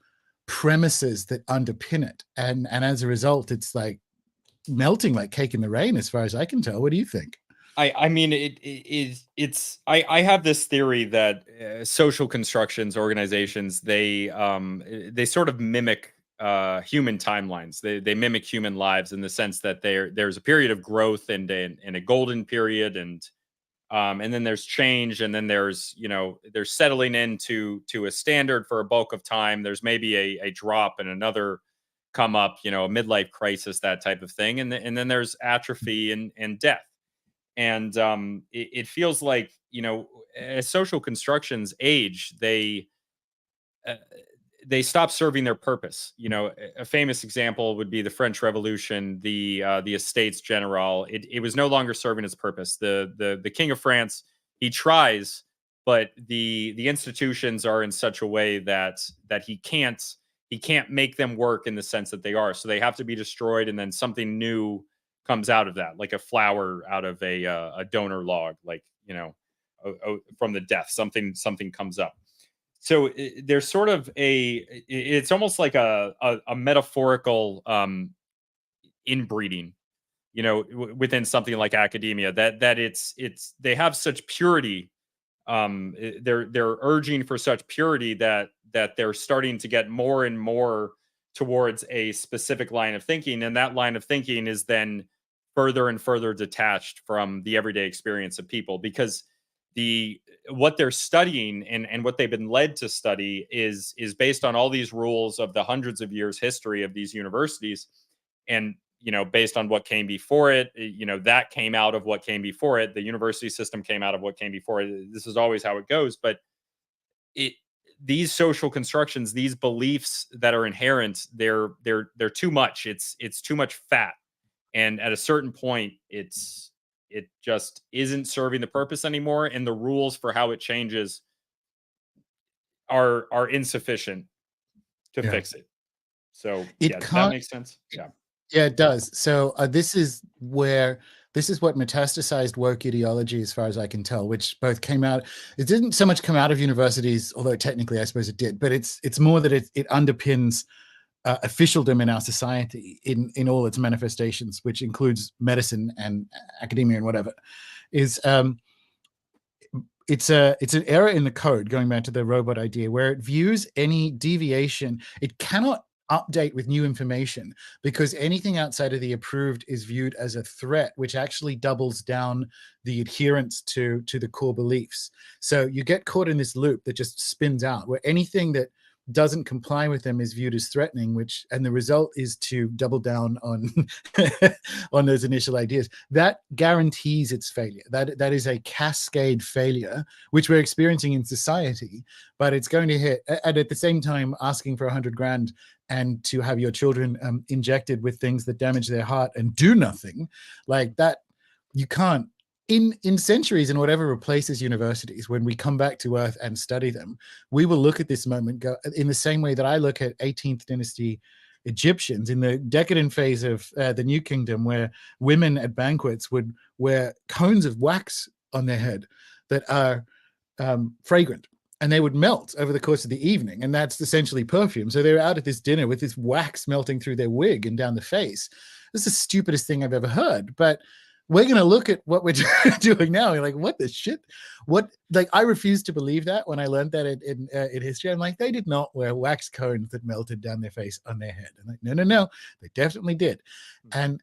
premises that underpin it, and as a result, it's like melting like cake in the rain, as far as I can tell. What do you think? I mean, I have this theory that social constructions, organizations, they sort of mimic human timelines. They mimic human lives in the sense that there's a period of growth and a golden period, and then there's change, and then there's there's settling into a standard for a bulk of time. There's maybe a drop and another come up, a midlife crisis, that type of thing, and then there's atrophy and death. And it feels like, as social constructions age, they stop serving their purpose. A famous example would be the French Revolution, the Estates General. It was no longer serving its purpose. The King of France, he tries, but the institutions are in such a way that he can't make them work in the sense that they are. So they have to be destroyed, and then something new comes out of that, like a flower out of a donor log, like from the death, something comes up. So there's sort of it's almost like a metaphorical inbreeding, within something like academia, that it's they have such purity. They're urging for such purity that they're starting to get more and more towards a specific line of thinking, and that line of thinking is then further and further detached from the everyday experience of people, because what they're studying and what they've been led to study is based on all these rules of the hundreds of years history of these universities, and based on what came before it, that came out of what came before it. The university system came out of what came before it. This is always how it goes. But these social constructions, these beliefs that are inherent, they're too much. It's too much fat. And at a certain point, it just isn't serving the purpose anymore, and the rules for how it changes are insufficient to fix it. So does that make sense? Yeah, it does. So this is what metastasized woke ideology, as far as I can tell, which both came out. It didn't so much come out of universities, although technically I suppose it did, but it's more that it underpins officialdom in our society in all its manifestations, which includes medicine and academia and whatever. It's an error in the code, going back to the robot idea, where it views any deviation. It cannot update with new information, because anything outside of the approved is viewed as a threat, which actually doubles down the adherence to the core beliefs. So you get caught in this loop that just spins out, where anything that doesn't comply with them is viewed as threatening, and the result is to double down on on those initial ideas. That guarantees its failure. That is a cascade failure, which we're experiencing in society, but it's going to hit. And at the same time, asking for 100 grand and to have your children injected with things that damage their heart and do nothing, like that, you can't. In centuries, and whatever replaces universities, when we come back to Earth and study them, we will look at this moment go in the same way that I look at 18th dynasty Egyptians in the decadent phase of the New Kingdom, where women at banquets would wear cones of wax on their head that are fragrant, and they would melt over the course of the evening, and that's essentially perfume. So they're out at this dinner with this wax melting through their wig and down the face. This is the stupidest thing I've ever heard, but we're going to look at what we're doing now. You're like, what the shit? Like, I refuse to believe that when I learned that in history. I'm like, they did not wear wax cones that melted down their face on their head. I'm like, no, they definitely did. And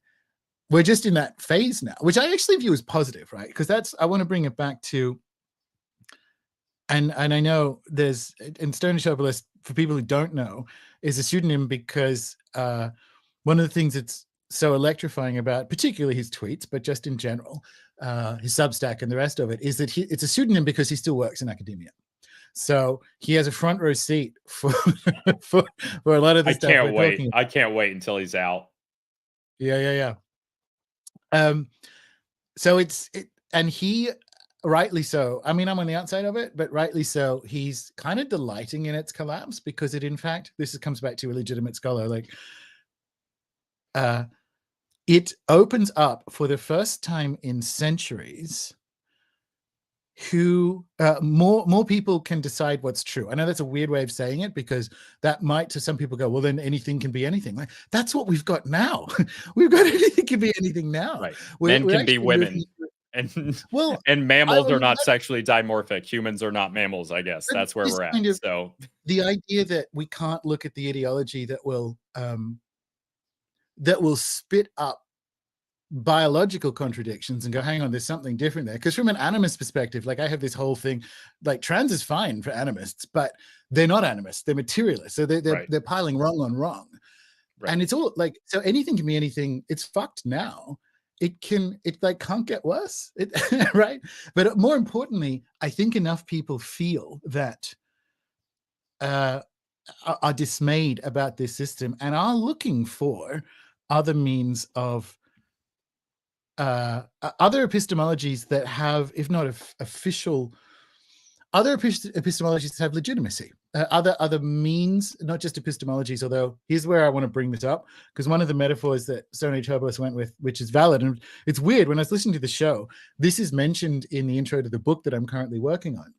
we're just in that phase now, which I actually view as positive, right? Because I want to bring it back to, and I know there's, in Stone Herbalist, for people who don't know, is a pseudonym because one of the things that's so electrifying about, particularly his tweets, but just in general, his Substack and the rest of it, is that it's a pseudonym because he still works in academia. So he has a front row seat for for a lot of the stuff we're talking about. I can't wait until he's out. Yeah. So and he rightly so. I mean, I'm on the outside of it, but rightly so. He's kind of delighting in its collapse because it, in fact, comes back to Illegitimate Scholar. Like, it opens up for the first time in centuries who more people can decide what's true. I know that's a weird way of saying it, because that might, to some people, go, well, then anything can be anything. Like, that's what we've got now. We've got anything can be anything now. Right. Men We're can be actually women. moving. And Well, and mammals I are mean, not sexually dimorphic. Humans are not mammals, I guess. That's where this we're at. kind of So the idea that we can't look at the ideology that will spit up biological contradictions and go, hang on, there's something different there. Because from an animist perspective, like, I have this whole thing, like, trans is fine for animists, but they're not animists, they're materialists. So they're piling wrong on wrong. Right. And it's all like, so anything can be anything. It's fucked now. It like can't get worse. Right. But more importantly, I think enough people feel that are dismayed about this system and are looking for other means of other epistemologies that have, if not official, other epistemologies that have legitimacy, other means, not just epistemologies. Although here's where I want to bring this up, because one of the metaphors that Stone Age Herbalist went with, which is valid, and it's weird, when I was listening to the show, this is mentioned in the intro to the book that I'm currently working on.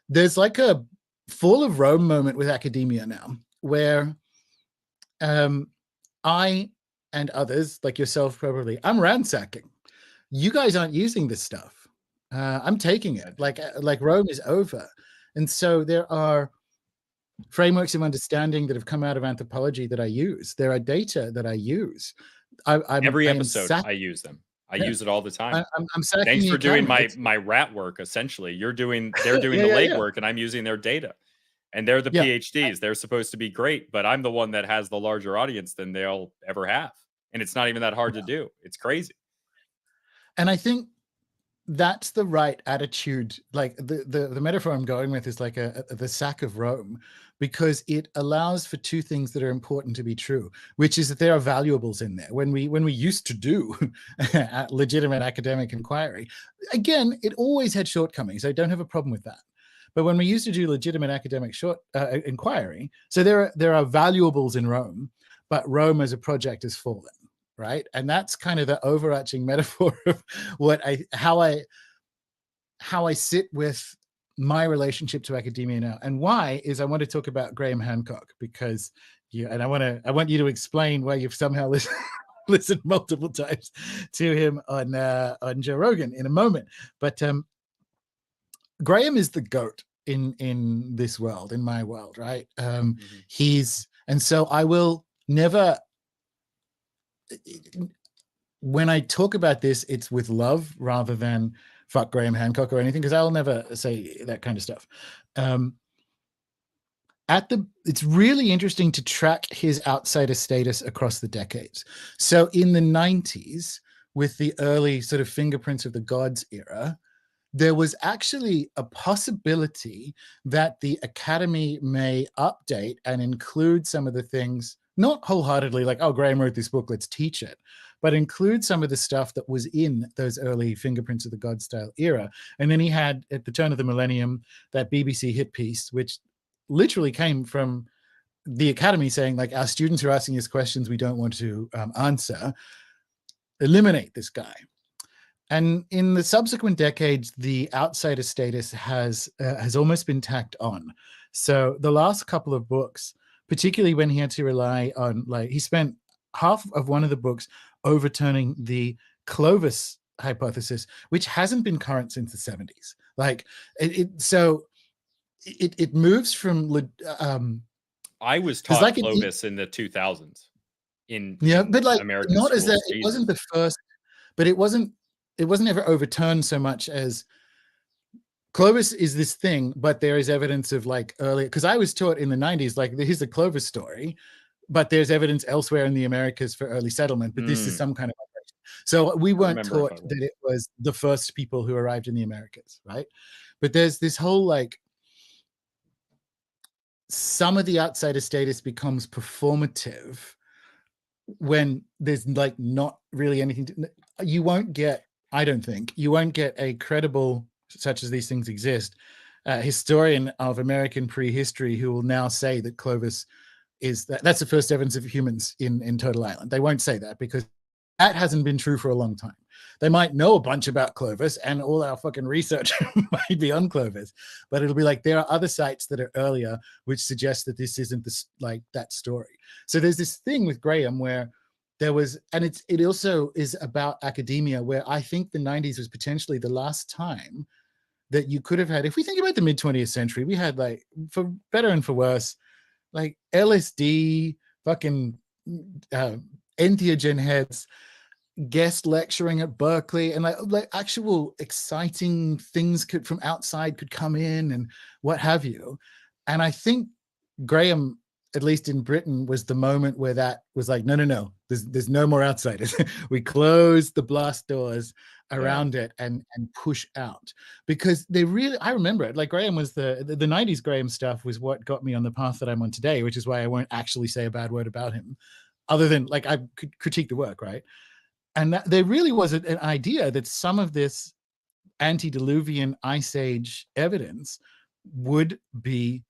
There's like a fall of Rome moment with academia now, where I and others like yourself, probably, I'm ransacking. You guys aren't using this stuff. I'm taking it. Like Rome is over. And so there are frameworks of understanding that have come out of anthropology that I use. There are data that I use. Every episode I use them. I use it all the time. I'm sacking Thanks the for doing academy. my rat work. Essentially, they're doing the Yeah, legwork, and I'm using their data. And they're the Yeah. PhDs. They're supposed to be great, but I'm the one that has the larger audience than they'll ever have. And it's not even that hard to do. It's crazy. And I think that's the right attitude. Like, the metaphor I'm going with is like the sack of Rome, because it allows for two things that are important to be true, which is that there are valuables in there. When we used to do legitimate academic inquiry, again, it always had shortcomings. I don't have a problem with that. But when we used to do legitimate academic inquiry, so there are valuables in Rome, but Rome as a project has fallen, right? And that's kind of the overarching metaphor of how I sit with my relationship to academia now. And why is I want to talk about Graham Hancock, because I want you to explain why you've somehow listened multiple times to him on Joe Rogan in a moment. But Graham is the GOAT in this world, in my world, right? And so I will never, when I talk about this, it's with love rather than fuck Graham Hancock or anything, because I'll never say that kind of stuff. It's really interesting to track his outsider status across the decades. So in the 90s, with the early sort of fingerprints of the gods era, there was actually a possibility that the academy may update and include some of the things, not wholeheartedly like, oh, Graham wrote this book, let's teach it, but include some of the stuff that was in those early fingerprints of the God style era. And then he had, at the turn of the millennium, that BBC hit piece, which literally came from the academy saying, like, our students are asking us questions we don't want to answer. Eliminate this guy. And in the subsequent decades, the outsider status has almost been tacked on. So the last couple of books, particularly when he had to rely on, like, he spent half of one of the books overturning the Clovis hypothesis, which hasn't been current since the 70s. Like, it moves from I was taught like Clovis in the 2000s. But like, American not schools, as that. It wasn't the first, but it wasn't ever overturned so much as Clovis is this thing, but there is evidence of, like, earlier, because I was taught in the 90s, like, here's the Clovis story, but there's evidence elsewhere in the Americas for early settlement, but this is some kind of operation. So we weren't taught that it was the first people who arrived in the Americas, right? But there's this whole, like, some of the outsider status becomes performative when there's, like, not really anything you won't get I don't think. You won't get a credible, such as these things exist, historian of American prehistory who will now say that Clovis is that's the first evidence of humans in Turtle Island. They won't say that because that hasn't been true for a long time. They might know a bunch about Clovis, and all our fucking research might be on Clovis, but it'll be like there are other sites that are earlier which suggest that this isn't this like that story. So there's this thing with Graham where there was, and it also is about academia, where I think the 90s was potentially the last time that you could have had, if we think about the mid 20th century, we had, like, for better and for worse, like LSD, fucking entheogen heads, guest lecturing at Berkeley, and like actual exciting things could from outside could come in and what have you. And I think Graham, at least in Britain, was the moment where that was like, no, there's no more outsiders. We close the blast doors around it and push out, because they really, I remember it, like Graham was the 90s Graham stuff was what got me on the path that I'm on today, which is why I won't actually say a bad word about him, other than like I could critique the work, right? And that, there really was an idea that some of this antediluvian ice age evidence would be,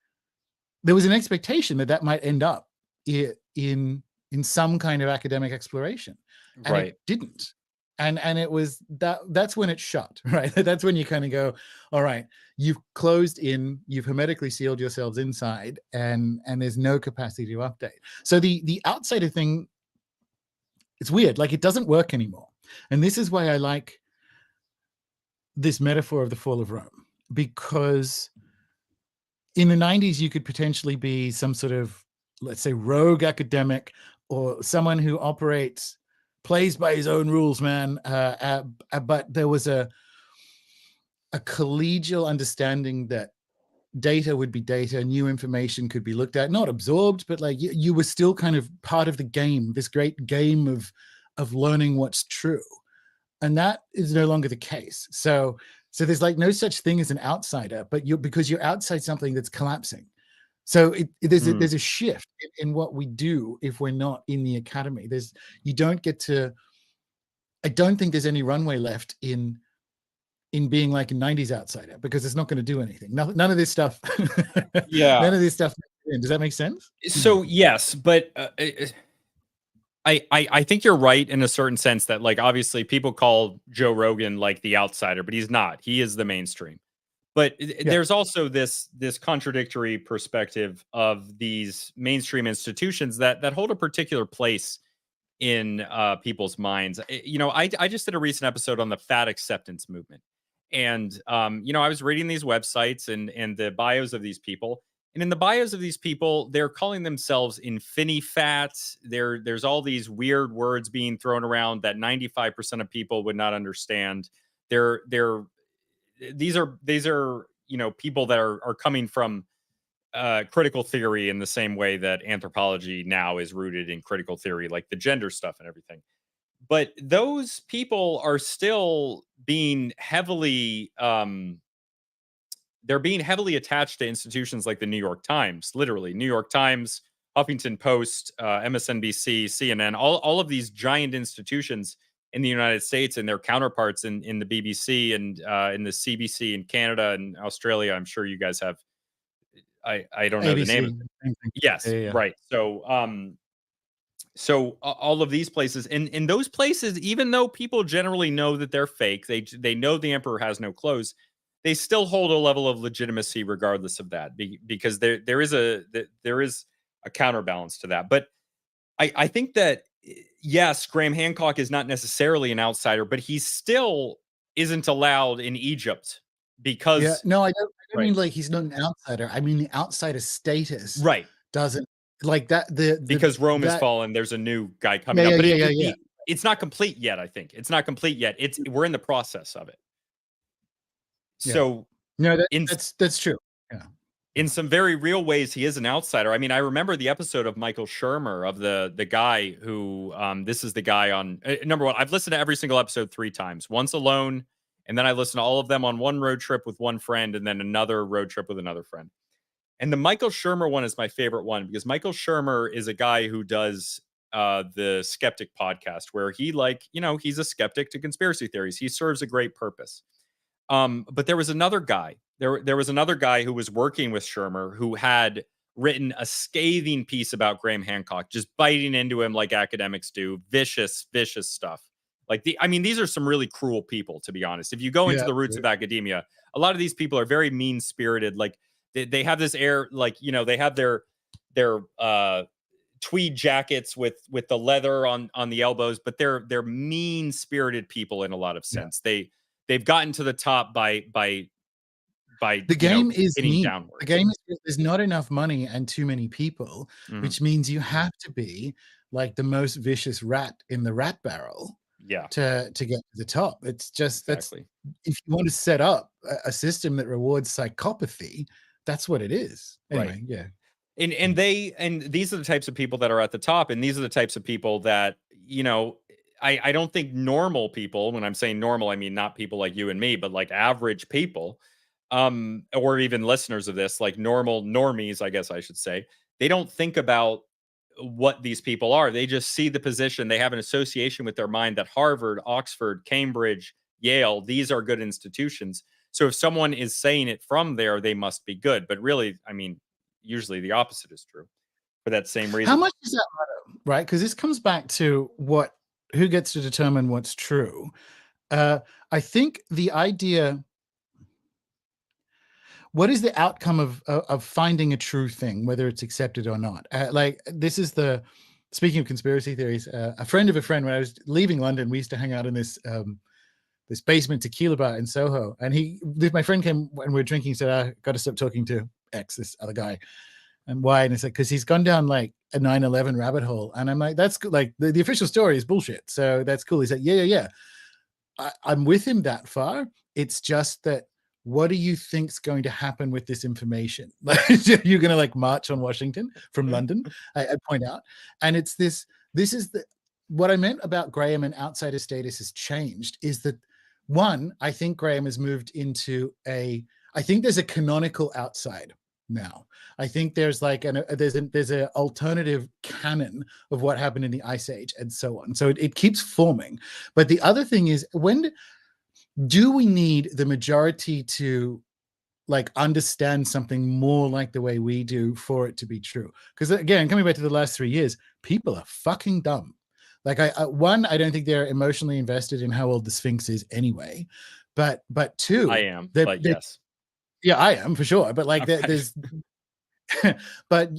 there was an expectation that that might end up in some kind of academic exploration, and Right. it didn't. And it was that's when it shut, right? That's when you kind of go, all right, you've closed in, you've hermetically sealed yourselves inside, and there's no capacity to update. So the outsider thing, it's weird, like it doesn't work anymore. And this is why I like this metaphor of the fall of Rome, because in the 90s you could potentially be some sort of, let's say, rogue academic, or someone who plays by his own rules, man. But there was a collegial understanding that data would be data, new information could be looked at, not absorbed, but like you were still kind of part of the game, this great game of learning what's true. And that is no longer the case. So there's like no such thing as an outsider, but because you're outside something that's collapsing. So there's a shift in what we do if we're not in the academy. You don't get to, I don't think there's any runway left in being like a 90s outsider, because it's not going to do anything. None of this stuff. Yeah. None of this stuff. Does that make sense? So yes, but I think you're right in a certain sense that, like, obviously people call Joe Rogan like the outsider, but he's not. He is the mainstream. But there's also this contradictory perspective of these mainstream institutions that hold a particular place in people's minds. I just did a recent episode on the fat acceptance movement, and I was reading these websites and the bios of these people. And in the bios of these people, they're calling themselves infinifats. There's all these weird words being thrown around that 95% of people would not understand. These are people that are coming from critical theory in the same way that anthropology now is rooted in critical theory, like the gender stuff and everything. But those people are still being heavily they're being heavily attached to institutions like the New York Times, literally New York Times, Huffington Post, MSNBC, CNN, all of these giant institutions in the United States and their counterparts in the BBC and in the CBC in Canada and Australia. I'm sure you guys have. I don't know ABC, the name of it. Yes, yeah. right. So all of these places, and in those places, even though people generally know that they're fake, they know the emperor has no clothes, they still hold a level of legitimacy regardless of that, because there is a counterbalance to that. But I think that yes, Graham Hancock is not necessarily an outsider, but he still isn't allowed in Egypt because No, I don't mean like he's not an outsider. I mean the outsider status right. doesn't like that. Because Rome has fallen, there's a new guy coming up, but it's not complete yet. I think it's not complete yet. We're in the process of it. So no, that's true. Yeah. In some very real ways, he is an outsider. I mean, I remember the episode of Michael Shermer of the guy who this is the guy on number one. I've listened to every single episode 3 times, once alone, and then I listened to all of them on one road trip with one friend, and then another road trip with another friend. And the Michael Shermer one is my favorite one because Michael Shermer is a guy who does the Skeptic podcast, where he, like, you know, he's a skeptic to conspiracy theories. He serves a great purpose. But there was another guy. There was another guy who was working with Shermer who had written a scathing piece about Graham Hancock, just biting into him like academics do. Vicious, vicious stuff. Like I mean, these are some really cruel people, to be honest. If you go into the roots of academia, a lot of these people are very mean spirited. Like they have this air, like, you know, they have their tweed jackets with the leather on the elbows, but they're mean spirited people in a lot of sense. They've gotten to the top by the game is mean. Downward. The game is there's not enough money and too many people, which means you have to be like the most vicious rat in the rat barrel. Yeah. To get to the top. It's just exactly. That's if you want to set up a system that rewards psychopathy, that's what it is. Anyway, right. Yeah. And these are the types of people that are at the top, and these are the types of people that, you know, I don't think normal people, when I'm saying normal, I mean not people like you and me, but like average people, or even listeners of this, like normies, I guess I should say, they don't think about what these people are. They just see the position. They have an association with their mind that Harvard, Oxford, Cambridge, Yale, these are good institutions. So if someone is saying it from there, they must be good. But really, I mean, usually the opposite is true for that same reason. How much does that matter, right? Because this comes back to who gets to determine what's true. I think the idea, what is the outcome of finding a true thing, whether it's accepted or not? Like this is speaking of conspiracy theories, a friend of a friend, when I was leaving London, we used to hang out in this basement tequila bar in Soho. And my friend came when we were drinking, said, I got to stop talking to X, this other guy. And why? And it's like, because he's gone down like a 9/11 rabbit hole. And I'm like, that's good. Like the official story is bullshit. So that's cool. He's like, yeah. I'm with him that far. It's just that, what do you think's going to happen with this information? Like, you're going to like march on Washington from London, I point out. And it's this is what I meant about Graham and outsider status has changed is that, one, I think Graham has moved into I think there's a canonical outside now. I think there's like there's an alternative canon of what happened in the Ice Age and so on. So it keeps forming. But the other thing is, do we need the majority to like understand something more like the way we do for it to be true? Because again, coming back to the last 3 years, people are fucking dumb. Like I don't think they're emotionally invested in how old the Sphinx is anyway. But two, I am. But yes, yeah, I am for sure. But like there's, but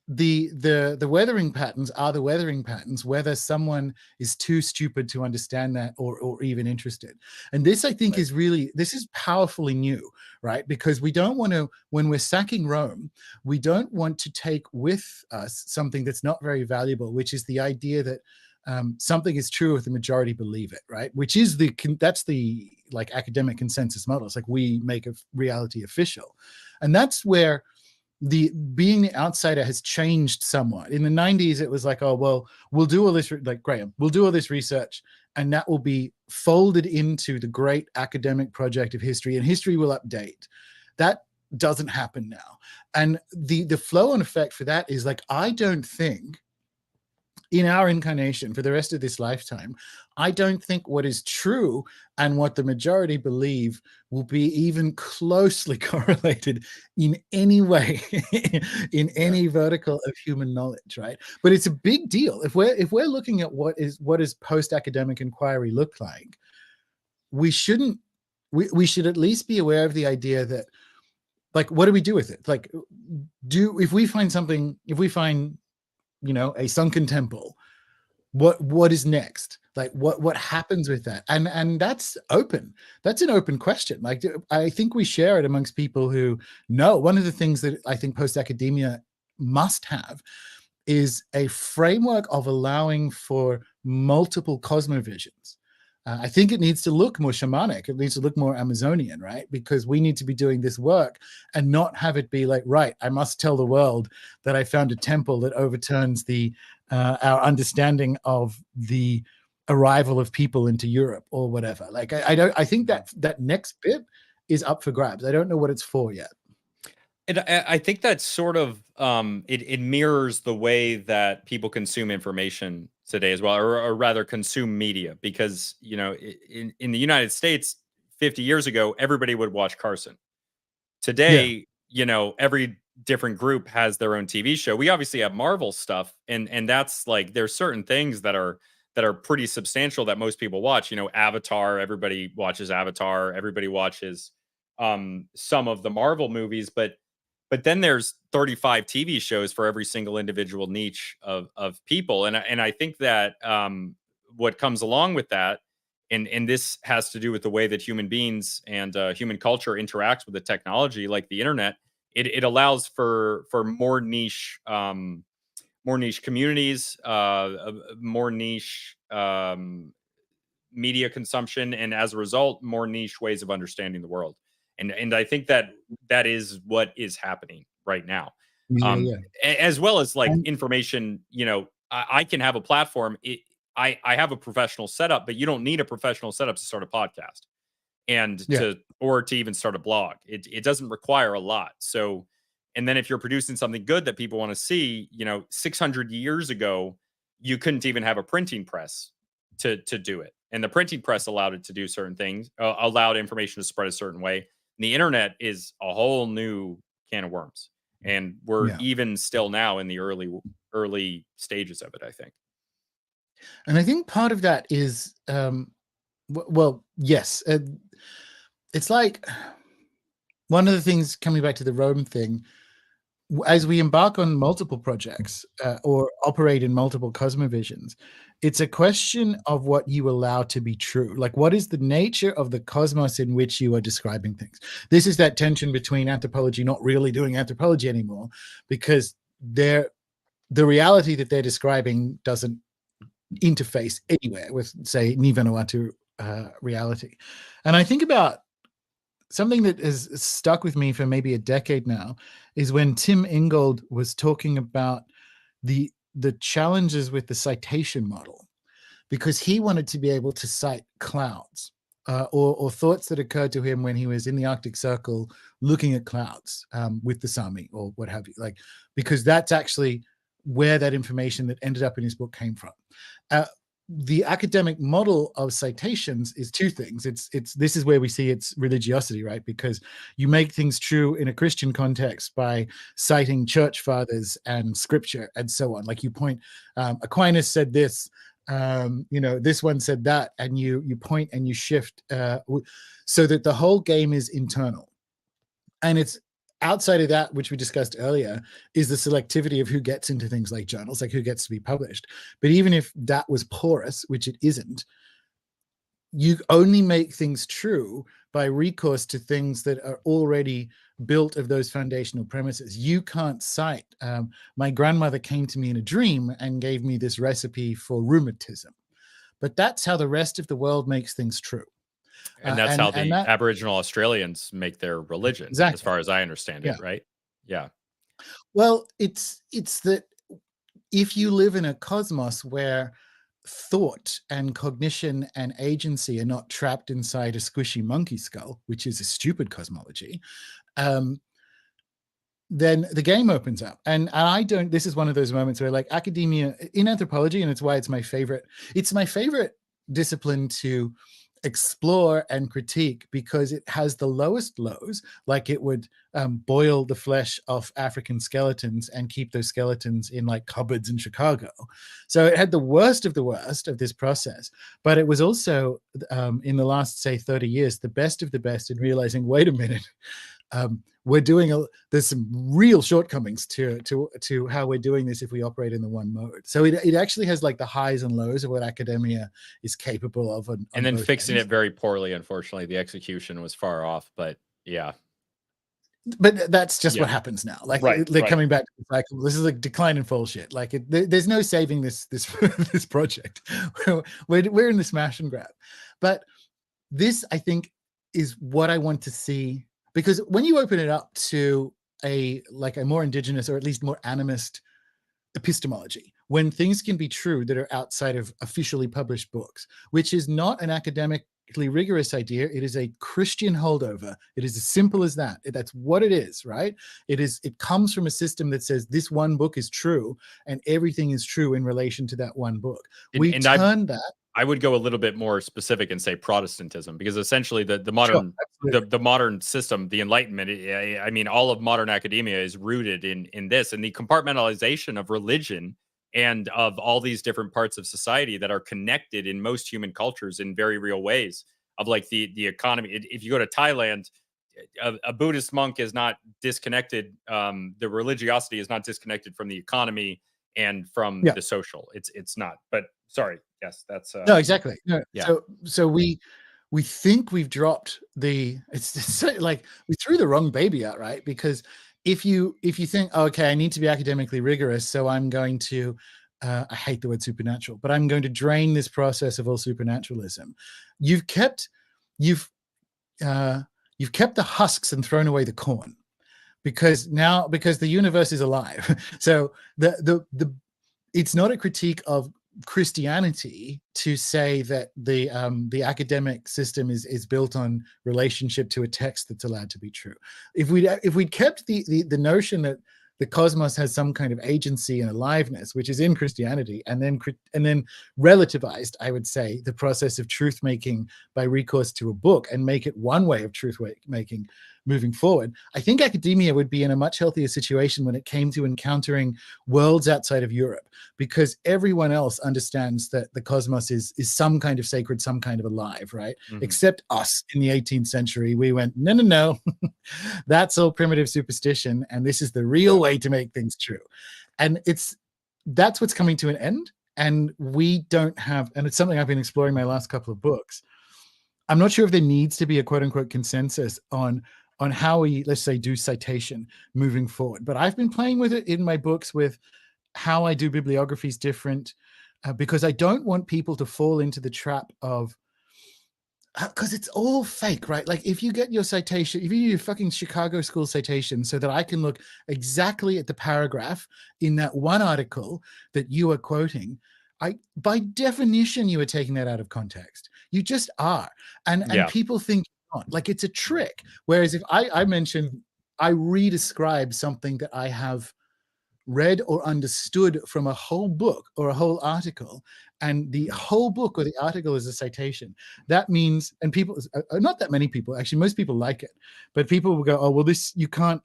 the weathering patterns are the weathering patterns, whether someone is too stupid to understand that or even interested. And this, I think, is really, this is powerfully new, right? Because we don't want to, when we're sacking Rome, we don't want to take with us something that's not very valuable, which is the idea that something is true if the majority believe it, right? Which is that's the like academic consensus model. It's like we make a reality official. And that's where being the outsider has changed somewhat. In the 90s, it was like, oh, well, we'll do all this, like Graham, we'll do all this research, and that will be folded into the great academic project of history, and history will update. That doesn't happen now. And the flow-on effect for that is like, I don't think in our incarnation for the rest of this lifetime, I don't think what is true and what the majority believe will be even closely correlated in any way in any vertical of human knowledge, right? But it's a big deal. If we're looking at what is post-academic inquiry look like, we should at least be aware of the idea that, like, what do we do with it? Like, if we find, a sunken temple, what is next? Like what happens with that? And that's open. That's an open question. Like, I think we share it amongst people who know. One of the things that I think post-academia must have is a framework of allowing for multiple cosmovisions. I think it needs to look more shamanic. It needs to look more Amazonian, right? Because we need to be doing this work and not have it be like, right, I must tell the world that I found a temple that overturns our understanding of the arrival of people into Europe or whatever. Like, I think that next bit is up for grabs. I don't know what it's for yet. I think that's sort of it mirrors the way that people consume information today as well, or rather consume media, because in the United States 50 years ago, everybody would watch Carson. Yeah, Today, every different group has their own TV show. We obviously have Marvel stuff, and that's like there's certain things that are pretty substantial that most people watch. Avatar, everybody watches Avatar, everybody watches some of the Marvel movies, but then there's 35 TV shows for every single individual niche of people. And I think that what comes along with that, and this has to do with the way that human beings and human culture interacts with the technology, like the internet. It allows for more niche communities, more niche media consumption, and as a result, more niche ways of understanding the world. And I think that that is what is happening right now. yeah, Um, yeah. as well as like And information, I can have a platform. I have a professional setup, but you don't need a professional setup to start a podcast and yeah, to even start a blog. It doesn't require a lot. So, and then if you're producing something good that people want to see, 600 years ago, you couldn't even have a printing press to do it, and the printing press allowed it to do certain things, allowed information to spread a certain way. And the internet is a whole new can of worms, and we're yeah. even still now in the early stages of it, I think. And I think part of that is, well, yes, it's like one of the things, coming back to the Rome thing, as we embark on multiple projects or operate in multiple cosmovisions, it's a question of what you allow to be true. Like, what is the nature of the cosmos in which you are describing things? This is that tension between anthropology not really doing anthropology anymore, because the reality that they're describing doesn't interface anywhere with, say, Ni Vanuatu reality. And I think about something that has stuck with me for maybe a decade now is when Tim Ingold was talking about the challenges with the citation model, because he wanted to be able to cite clouds or thoughts that occurred to him when he was in the Arctic Circle looking at clouds with the Sami or what have you, like, because that's actually where that information that ended up in his book came from. The academic model of citations is two things. It's this is where we see its religiosity, right? Because you make things true in a Christian context by citing church fathers and scripture and so on. Like, you point, Aquinas said this, this one said that, and you point and you shift so that the whole game is internal. And it's outside of that, which we discussed earlier, is the selectivity of who gets into things like journals, like who gets to be published. But even if that was porous, which it isn't, you only make things true by recourse to things that are already built of those foundational premises. You can't cite, my grandmother came to me in a dream and gave me this recipe for rheumatism. But that's how the rest of the world makes things true. And that's how And the that, Aboriginal Australians make their religion, as exactly. far as I understand Yeah. it, right? Yeah. Well, it's that if you live in a cosmos where thought and cognition and agency are not trapped inside a squishy monkey skull, which is a stupid cosmology, then the game opens up. And I don't, this is one of those moments where, like, academia in anthropology, and it's why it's my favorite discipline to explore and critique, because it has the lowest lows. Like, it would boil the flesh off African skeletons and keep those skeletons in like cupboards in Chicago. So it had the worst of this process, but it was also in the last, say, 30 years, the best of the best in realizing, wait a minute, we're doing there's some real shortcomings to how we're doing this if we operate in the one mode. So it actually has like the highs and lows of what academia is capable of on And then both fixing ends. it very poorly, unfortunately. The execution was far off, but yeah. But that's just Yeah. what happens now. Like, Right, they're right. coming back to the cycle. This is like decline and fall shit. Like, there's no saving this this project. We're in the smash and grab. But this, I think, is what I want to see, because when you open it up to a more indigenous, or at least more animist epistemology, when things can be true that are outside of officially published books, which is not an academic rigorous idea. It is a Christian holdover. It is as simple as that. That's what it is, right? It comes from a system that says this one book is true and everything is true in relation to that one book. We And turn that. I would go a little bit more specific and say Protestantism, because essentially the Sure, modern the modern system, the Enlightenment, I mean, all of modern academia is rooted in this, and the compartmentalization of religion and of all these different parts of society that are connected in most human cultures in very real ways. Of like the economy. If you go to Thailand, a Buddhist monk is not disconnected. The religiosity is not disconnected from the economy and from Yeah. the social. It's not. But sorry, yes, that's No, exactly. No. yeah. So we think we've dropped the. It's like we threw the wrong baby out, right? Because if you think, oh, okay, I need to be academically rigorous, so I'm going to. I hate the word supernatural, but I'm going to drain this process of all supernaturalism. You've kept the husks and thrown away the corn, because the universe is alive. So the it's not a critique of Christianity to say that the academic system is built on relationship to a text that's allowed to be true. If we'd kept the notion that the cosmos has some kind of agency and aliveness, which is in Christianity, and then relativized, I would say, the process of truth making by recourse to a book and make it one way of truth making moving forward, I think academia would be in a much healthier situation when it came to encountering worlds outside of Europe, because everyone else understands that the cosmos is some kind of sacred, some kind of alive, right? Mm-hmm. Except us in the 18th century, we went, no, that's all primitive superstition, and this is the real way to make things true. And that's what's coming to an end, and we don't have, and it's something I've been exploring my last couple of books. I'm not sure if there needs to be a quote unquote consensus on how we, let's say, do citation moving forward. But I've been playing with it in my books with how I do bibliographies different, because I don't want people to fall into the trap of, because it's all fake, right? Like if you get your citation, if you do your fucking Chicago school citation so that I can look exactly at the paragraph in that one article that you are quoting, by definition, you are taking that out of context. You just are. And people think like it's a trick. Whereas if I mentioned, I re-describe something that I have read or understood from a whole book or a whole article, and the whole book or the article is a citation, that means, and people, not that many people, actually most people like it, but people will go, oh, well,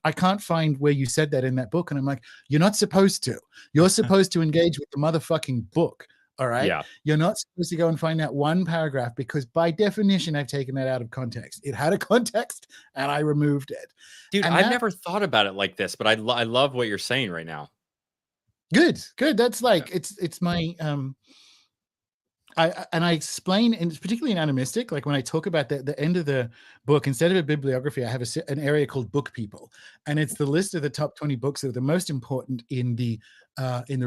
I can't find where you said that in that book. And I'm like, you're not supposed to. You're supposed to engage with the motherfucking book. All right. Yeah. You're not supposed to go and find that one paragraph, because by definition, I've taken that out of context. It had a context and I removed it. Dude, and I've never thought about it like this, but I love what you're saying right now. Good. That's like, it's my, I explain, and particularly in Ani.Mystic, like when I talk about the end of the book, instead of a bibliography, I have an area called Book People, and it's the list of the top 20 books that are the most important in the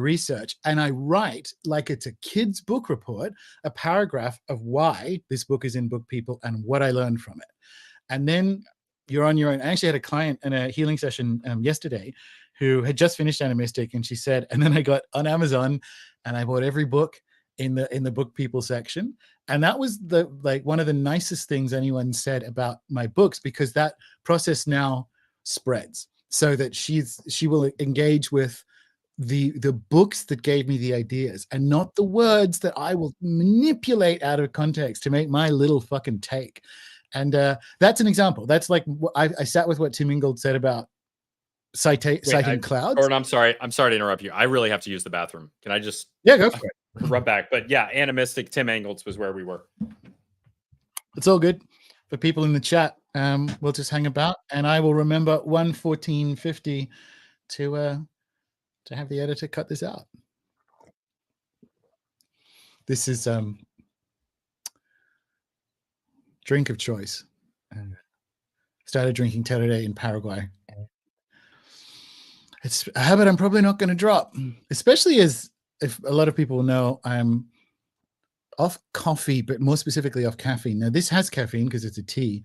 research. And I write, like it's a kid's book report, a paragraph of why this book is in Book People and what I learned from it. And then you're on your own. I actually had a client in a healing session yesterday who had just finished Ani.Mystic, and she said, and then I got on Amazon and I bought every book in the Book People section. And that was one of the nicest things anyone said about my books, because that process now spreads so that she will engage with the books that gave me the ideas, and not the words that I will manipulate out of context to make my little fucking take. And that's an example. That's like, I sat with what Tim Ingold said about citing clouds. Gordon, I'm sorry to interrupt you. I really have to use the bathroom. Can I just go for it. Rub back? But yeah, Ani.Mystic, Tim Ingold's was where we were. It's all good. For people in the chat, we'll just hang about, and I will remember 1:14:50 to have the editor cut this out. This is drink of choice. Started drinking Tereré in Paraguay. It's a habit I'm probably not going to drop, especially as, if a lot of people know, I'm off coffee, but more specifically off caffeine. Now, this has caffeine because it's a tea,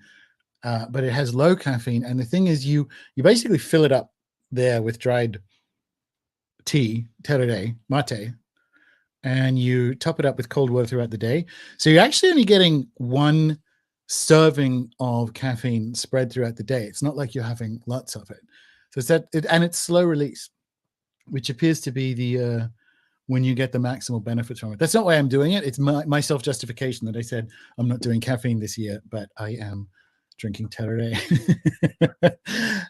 but it has low caffeine. And the thing is, you basically fill it up there with dried tea, tereré, mate, and you top it up with cold water throughout the day. So you're actually only getting one serving of caffeine spread throughout the day. It's not like you're having lots of it. So it's that, and it's slow release, which appears to be the when you get the maximal benefits from it. That's not why I'm doing it. It's my self-justification that I said I'm not doing caffeine this year, but I am drinking Terere.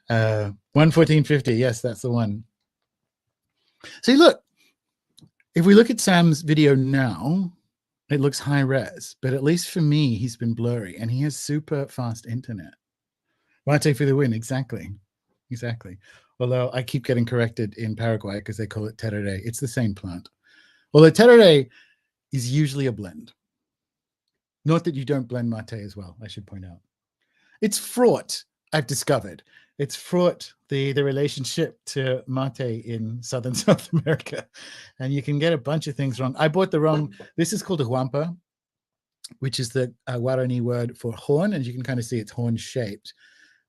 114.50. Yes, that's the one. See, look, if we look at Sam's video now, it looks high res, but at least for me, he's been blurry and he has super fast internet. Mate for the win. Exactly. Although I keep getting corrected in Paraguay because they call it terere. It's the same plant. Although terere is usually a blend. Not that you don't blend mate as well, I should point out. It's fraught, I've discovered. It's fraught, the relationship to mate in Southern South America. And you can get a bunch of things wrong. I bought the wrong, this is called a huampa, which is the Guarani word for horn. And you can kind of see it's horn shaped.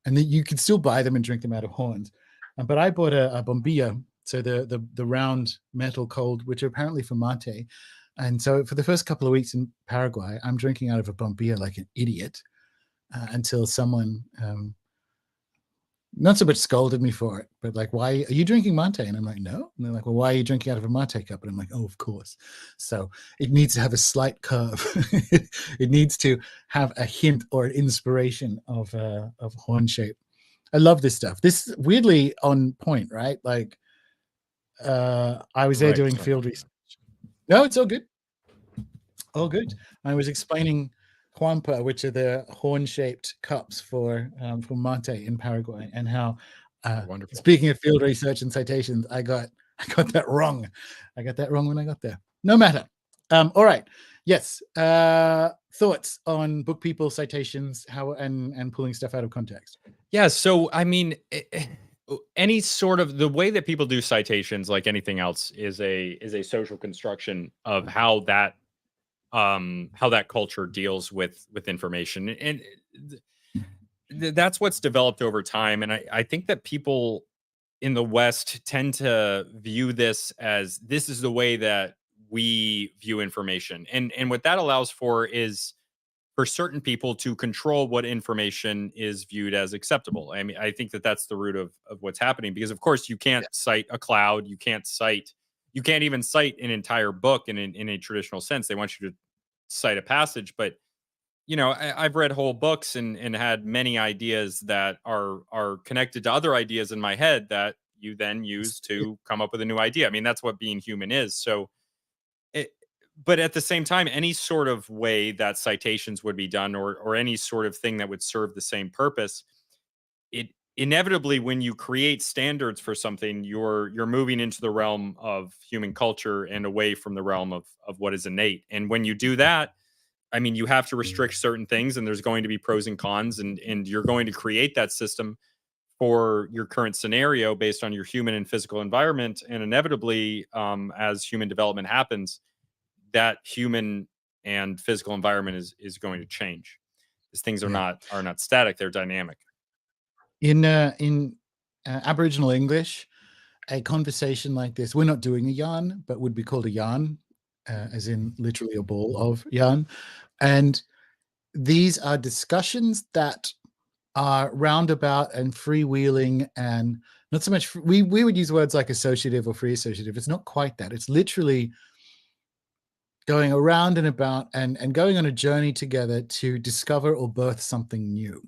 And then you can still buy them and drink them out of horns. But I bought a bombilla, so the round metal cold, which are apparently for mate. And so for the first couple of weeks in Paraguay, I'm drinking out of a bombilla like an idiot until someone, not so much scolded me for it, but like, why are you drinking mate? And I'm like, no. And they're like, well, why are you drinking out of a mate cup? And I'm like, oh, of course. So it needs to have a slight curve. It needs to have a hint or an inspiration of horn shape. I love this stuff. This is weirdly on point, right? Like I was there doing field research. No, it's all good. All good. I was explaining huampa, which are the horn-shaped cups for mate in Paraguay, and how speaking of field research and citations, I got that wrong. I got that wrong when I got there. No matter. All right. Yes. Thoughts on book people, citations, how and pulling stuff out of context. Yeah. So I mean, any sort of the way that people do citations, like anything else, is a social construction of how that culture deals with information, and that's what's developed over time. And I think that people in the West tend to view this as this is the way that we view information, and what that allows for is for certain people to control what information is viewed as acceptable. I mean, I think that that's the root of what's happening, because of course you can't cite a cloud, you can't even cite an entire book in a traditional sense. They want you to cite a passage, but you know, I've read whole books and had many ideas that are connected to other ideas in my head that you then use to come up with a new idea. I mean, that's what being human is. So but at the same time, any sort of way that citations would be done, or any sort of thing that would serve the same purpose, it inevitably, when you create standards for something, you're moving into the realm of human culture and away from the realm of what is innate. And when you do that, I mean, you have to restrict certain things, and there's going to be pros and cons, and you're going to create that system for your current scenario based on your human and physical environment. And inevitably, as human development happens, that human and physical environment is going to change, because things are not static, they're dynamic. In Aboriginal English, a conversation like this, we're not doing a yarn, but would be called a yarn, as in literally a ball of yarn. And these are discussions that are roundabout and freewheeling, and not so much, we would use words like associative or free associative. It's not quite that. It's literally going around and about and going on a journey together to discover or birth something new.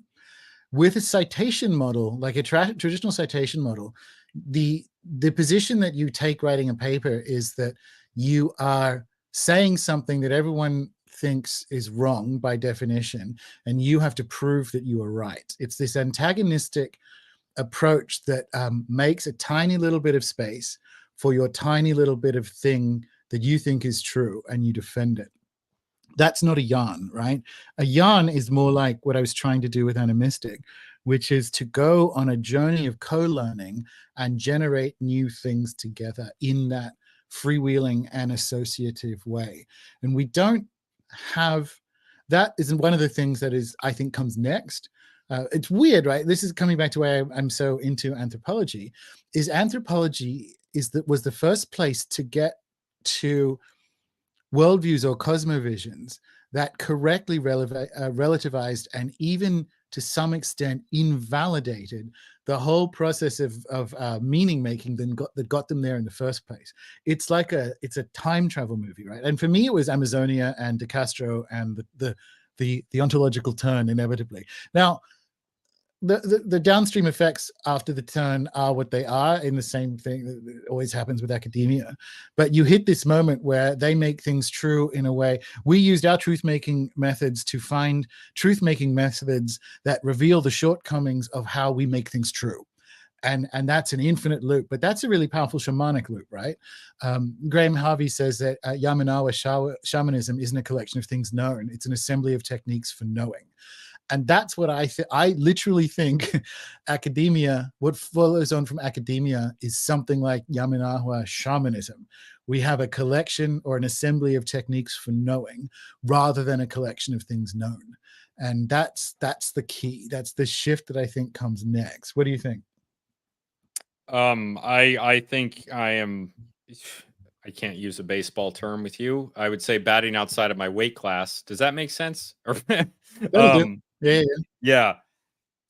With a citation model, like a traditional citation model, the position that you take writing a paper is that you are saying something that everyone thinks is wrong by definition, and you have to prove that you are right. It's this antagonistic approach that makes a tiny little bit of space for your tiny little bit of thing that you think is true, and you defend it. That's not a yarn, right? A yarn is more like what I was trying to do with Ani.Mystic, which is to go on a journey of co-learning and generate new things together in that freewheeling and associative way. And we don't have, that isn't one of the things that is, I think, comes next. It's weird, right? This is coming back to why I'm so into anthropology, is anthropology was the first place to get to worldviews or cosmovisions that correctly relativized and even to some extent invalidated the whole process of meaning making that got them there in the first place. It's like it's a time travel movie, right? And for me, it was Amazonia and De Castro and the ontological turn inevitably. Now, the downstream effects after the turn are what they are, in the same thing that always happens with academia. But you hit this moment where they make things true in a way. We used our truth-making methods to find truth-making methods that reveal the shortcomings of how we make things true. And that's an infinite loop, but that's a really powerful shamanic loop, right? Graham Harvey says that Yamanawa shamanism isn't a collection of things known. It's an assembly of techniques for knowing. And that's what I literally think academia, what follows on from academia, is something like Yamanawa shamanism. We have a collection or an assembly of techniques for knowing rather than a collection of things known. And that's the key. That's the shift that I think comes next. What do you think? I think I am. I can't use a baseball term with you. I would say batting outside of my weight class. Does that make sense? Or, That'll do. Yeah. yeah.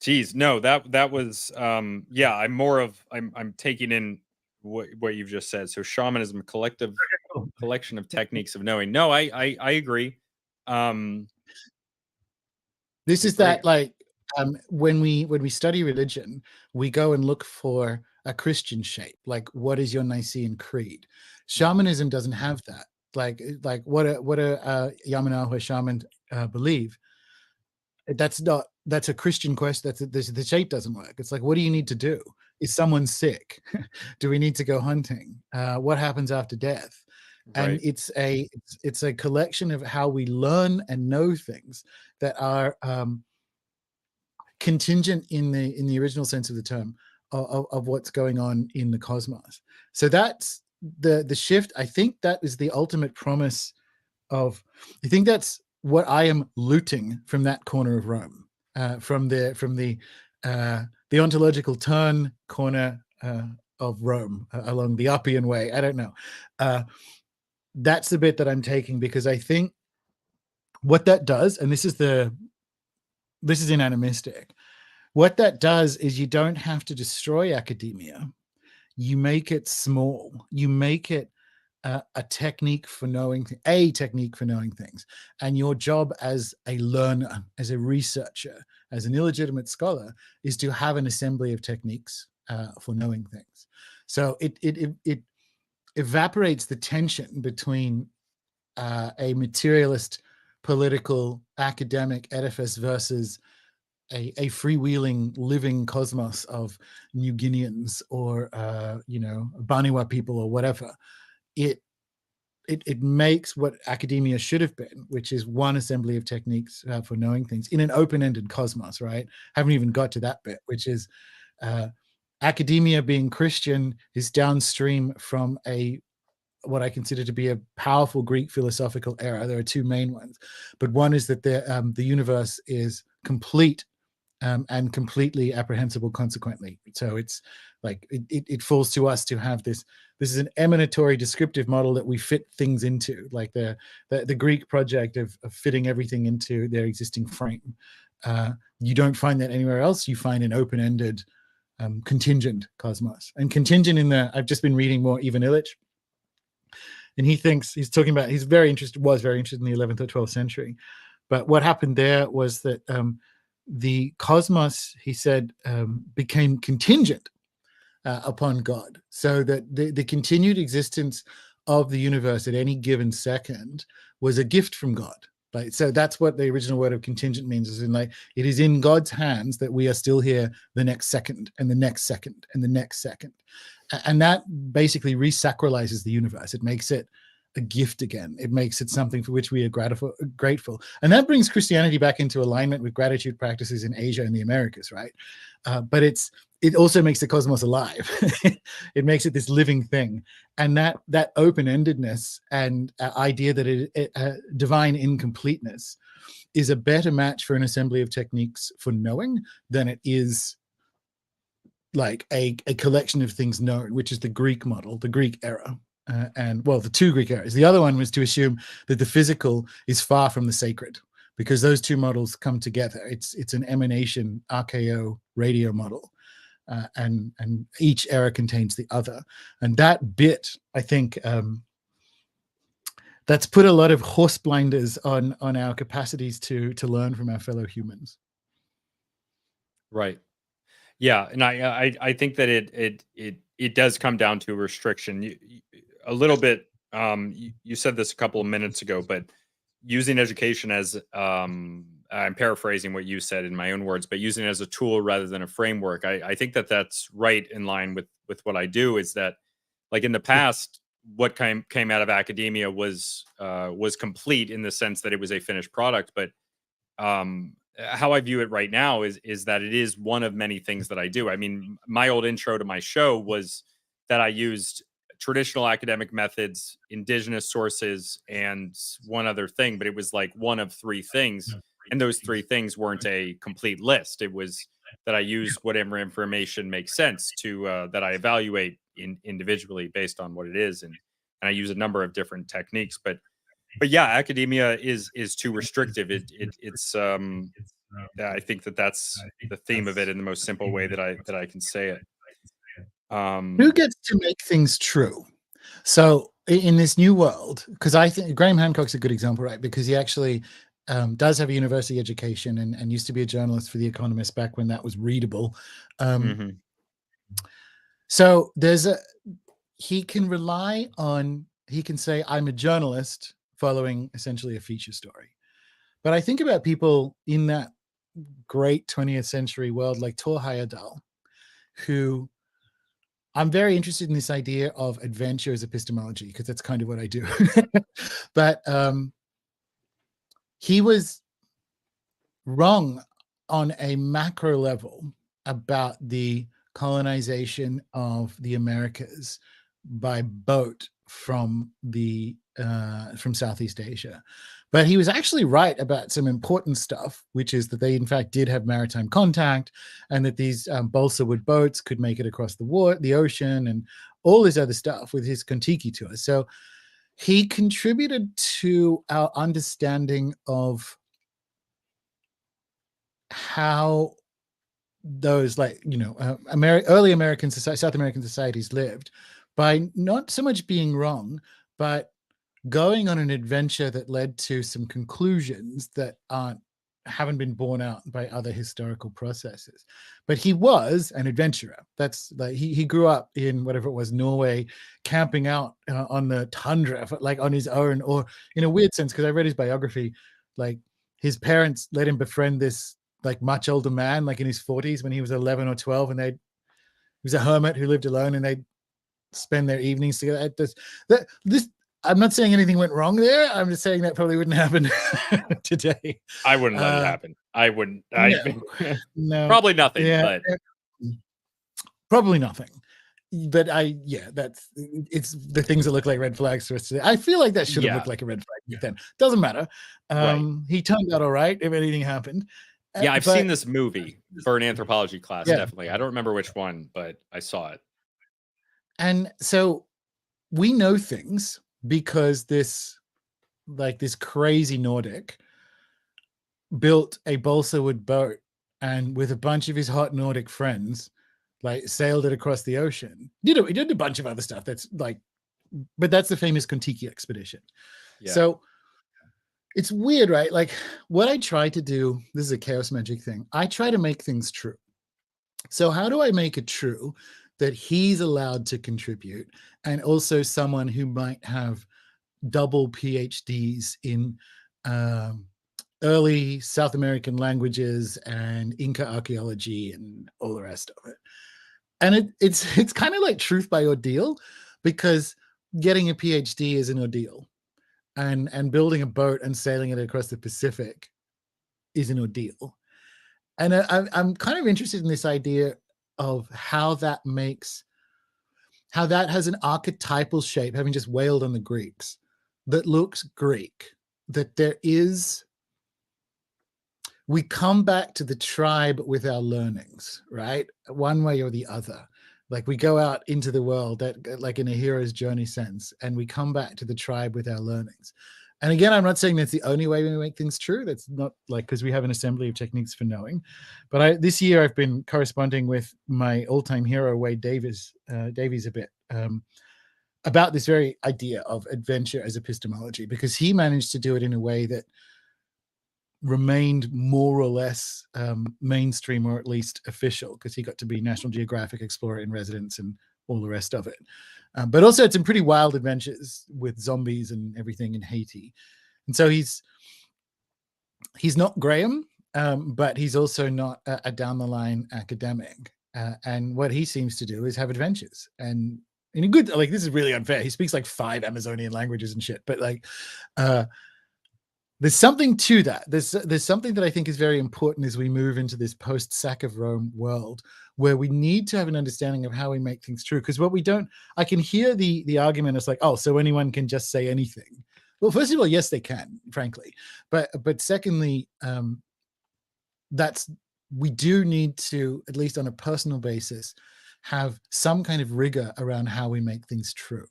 Geez, no, that was yeah, I'm more of I'm taking in what you've just said. So shamanism, collection of techniques of knowing. No, I agree. This I is agree. that, like, when we study religion, we go and look for a Christian shape. Like, what is your Nicene Creed? Shamanism doesn't have that. Like what a Yamanawa shaman believe. That's a Christian question. The shape doesn't work. It's like, what do you need to do? Is someone sick? Do we need to go hunting? What happens after death? And Right. it's a collection of how we learn and know things that are contingent in the original sense of the term of what's going on in the cosmos. So that's the shift. I think that is the ultimate promise of. I think that's what I am looting from that corner of Rome, from the ontological turn corner of Rome, along the Appian Way. I don't know. That's the bit that I'm taking, because I think what that does, and this is in Ani.Mystic, what that does is you don't have to destroy academia. You make it small. You make it a technique for knowing things. And your job as a learner, as a researcher, as an illegitimate scholar, is to have an assembly of techniques for knowing things. So it evaporates the tension between a materialist, political, academic edifice versus a freewheeling, living cosmos of New Guineans or Baniwa people or whatever. It makes what academia should have been, which is one assembly of techniques for knowing things in an open-ended cosmos, right? Haven't even got to that bit, which is academia being Christian is downstream from what I consider to be a powerful Greek philosophical era. There are two main ones, but one is that the universe is complete and completely apprehensible consequently. So it's like it falls to us to have this is an emanatory descriptive model that we fit things into, like the Greek project of fitting everything into their existing frame. You don't find that anywhere else. You find an open-ended contingent cosmos. And contingent I've just been reading more Ivan Illich, and he's very interested in the 11th or 12th century. But what happened there was that the cosmos, he said, became contingent upon God, so that the continued existence of the universe at any given second was a gift from God. Like, so that's what the original word of contingent means, is in like, it is in God's hands that we are still here the next second and the next second and the next second. And that basically resacralizes the universe. It makes it a gift again. It makes it something for which we are grateful. And that brings Christianity back into alignment with gratitude practices in Asia and the Americas, right? But it also makes the cosmos alive. It makes it this living thing. And that open-endedness and idea that divine incompleteness is a better match for an assembly of techniques for knowing than it is like a collection of things known, which is the Greek model, the Greek era. and well, the two Greek errors. The other one was to assume that the physical is far from the sacred, because those two models come together. It's an emanation RKO radio model, and each error contains the other. And that bit, I think, that's put a lot of horse blinders on our capacities to learn from our fellow humans. Right. Yeah, and I think that it does come down to restriction. A little bit. You said this a couple of minutes ago, but using education as I'm paraphrasing what you said in my own words, but using it as a tool rather than a framework. I think that that's right in line with what I do. Is that, like, in the past, what came out of academia was complete in the sense that it was a finished product, but how I view it right now is that it is one of many things that I do. I mean, my old intro to my show was that I used traditional academic methods, indigenous sources, and one other thing, but it was like one of three things. And those three things weren't a complete list. It was that I use whatever information makes sense to that I evaluate individually based on what it is, and I use a number of different techniques. But yeah, academia is too restrictive. It's I think that that's the theme of it in the most simple way that I can say it. Who gets to make things true? So in this new world, because I think Graham Hancock's a good example, right? Because he actually does have a university education and used to be a journalist for The Economist back when that was readable. So he can rely on, he can say, I'm a journalist following essentially a feature story. But I think about people in that great 20th century world like Thor Heyerdahl, who I'm very interested in this idea of adventure as epistemology, because that's kind of what I do. But he was wrong on a macro level about the colonization of the Americas by boat from Southeast Asia. But he was actually right about some important stuff, which is that they, in fact, did have maritime contact, and that these balsa wood boats could make it across the ocean, and all this other stuff with his Kon-Tiki tour. So he contributed to our understanding of how those, like, early American society, South American societies lived, by not so much being wrong, but going on an adventure that led to some conclusions that haven't been borne out by other historical processes. But he was an adventurer. That's like he grew up in whatever it was, Norway, camping out on the tundra, like on his own, or in a weird sense, because I read his biography, like his parents let him befriend this like much older man, like in his 40s when he was 11 or 12, and he was a hermit who lived alone, and they'd spend their evenings together. This I'm not saying anything went wrong there. I'm just saying that probably wouldn't happen today. I wouldn't let it happen. I wouldn't. No. Probably nothing. Yeah, but probably nothing. But it's the things that look like red flags to us today. I feel like that should have looked like a red flag then. Doesn't matter. He turned out all right if anything happened. Yeah, I've seen this movie for an anthropology class. Yeah. Definitely. I don't remember which one, but I saw it. And so we know things because this crazy Nordic built a balsa wood boat, and with a bunch of his hot Nordic friends, like sailed it across the ocean. He did a bunch of other stuff that's like, but that's the famous Kon-Tiki expedition. Yeah. So it's weird, right? Like what I try to do, this is a chaos magic thing. I try to make things true. So how do I make it true that he's allowed to contribute, and also someone who might have double PhDs in early South American languages and Inca archaeology and all the rest of it? And it's kind of like truth by ordeal, because getting a PhD is an ordeal, and building a boat and sailing it across the Pacific is an ordeal. And I'm kind of interested in this idea of how that has an archetypal shape, having just wailed on the Greeks, that looks Greek, that we come back to the tribe with our learnings, right? One way or the other. Like we go out into the world that like in a hero's journey sense, and we come back to the tribe with our learnings. And again, I'm not saying that's the only way we make things true. That's not like, because we have an assembly of techniques for knowing. But this year I've been corresponding with my all-time hero, Wade Davies a bit, about this very idea of adventure as epistemology, because he managed to do it in a way that remained more or less mainstream, or at least official, because he got to be National Geographic Explorer in residence and all the rest of it. But also had some pretty wild adventures with zombies and everything in Haiti. And so he's not Graham, but he's also not a down the line academic. And what he seems to do is have adventures. And in a good, like, this is really unfair. He speaks like 5 Amazonian languages and shit, but like, there's something to that. There's something that I think is very important as we move into this post-sack of Rome world, where we need to have an understanding of how we make things true. Because what we don't, I can hear the argument is like, oh, so anyone can just say anything. Well, first of all, yes, they can, frankly. But secondly, we do need to, at least on a personal basis, have some kind of rigor around how we make things true.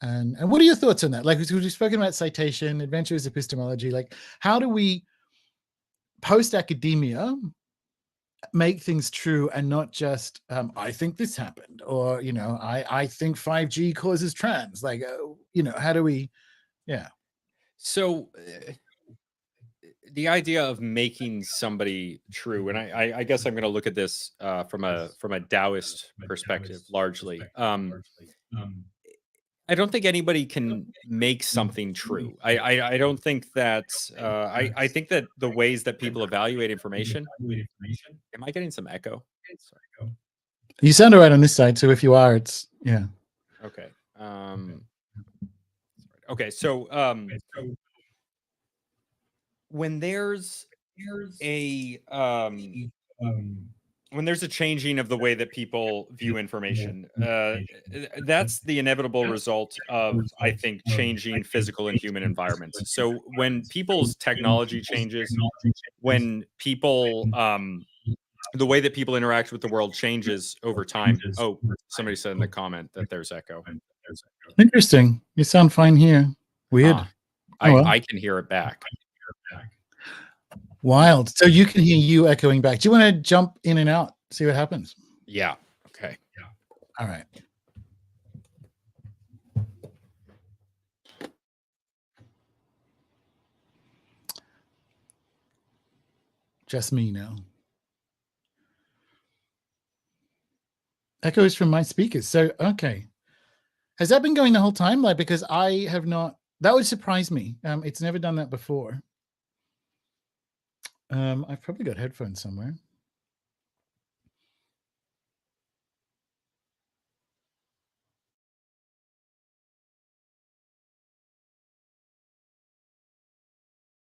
And what are your thoughts on that? Like, we've spoken about citation, adventure as epistemology. Like, how do we, post academia, make things true and not just I think this happened, or I think 5G causes trans. Like, how do we? Yeah. So the idea of making somebody true, and I guess I'm going to look at this from a Taoist perspective largely. I don't think anybody can make something true. I don't think that. I think that the ways that people evaluate information. Am I getting some echo? Sorry. You sound all right on this side, so if you are, it's yeah. Okay. Okay. So when there's a when there's a changing of the way that people view information, that's the inevitable result of, I think, changing physical and human environments. So when people's technology changes, when people, the way that people interact with the world changes over time. Oh, somebody said in the comment that there's echo. Interesting. You sound fine here. Weird. I can hear it back. Wild. So you can hear you echoing back. Do you want to jump in and out, see what happens? Yeah. Okay. Yeah. All right. Just me now. Echoes from my speakers. So, okay. Has that been going the whole time? Like, because I have not, that would surprise me. It's never done that before. I've probably got headphones somewhere.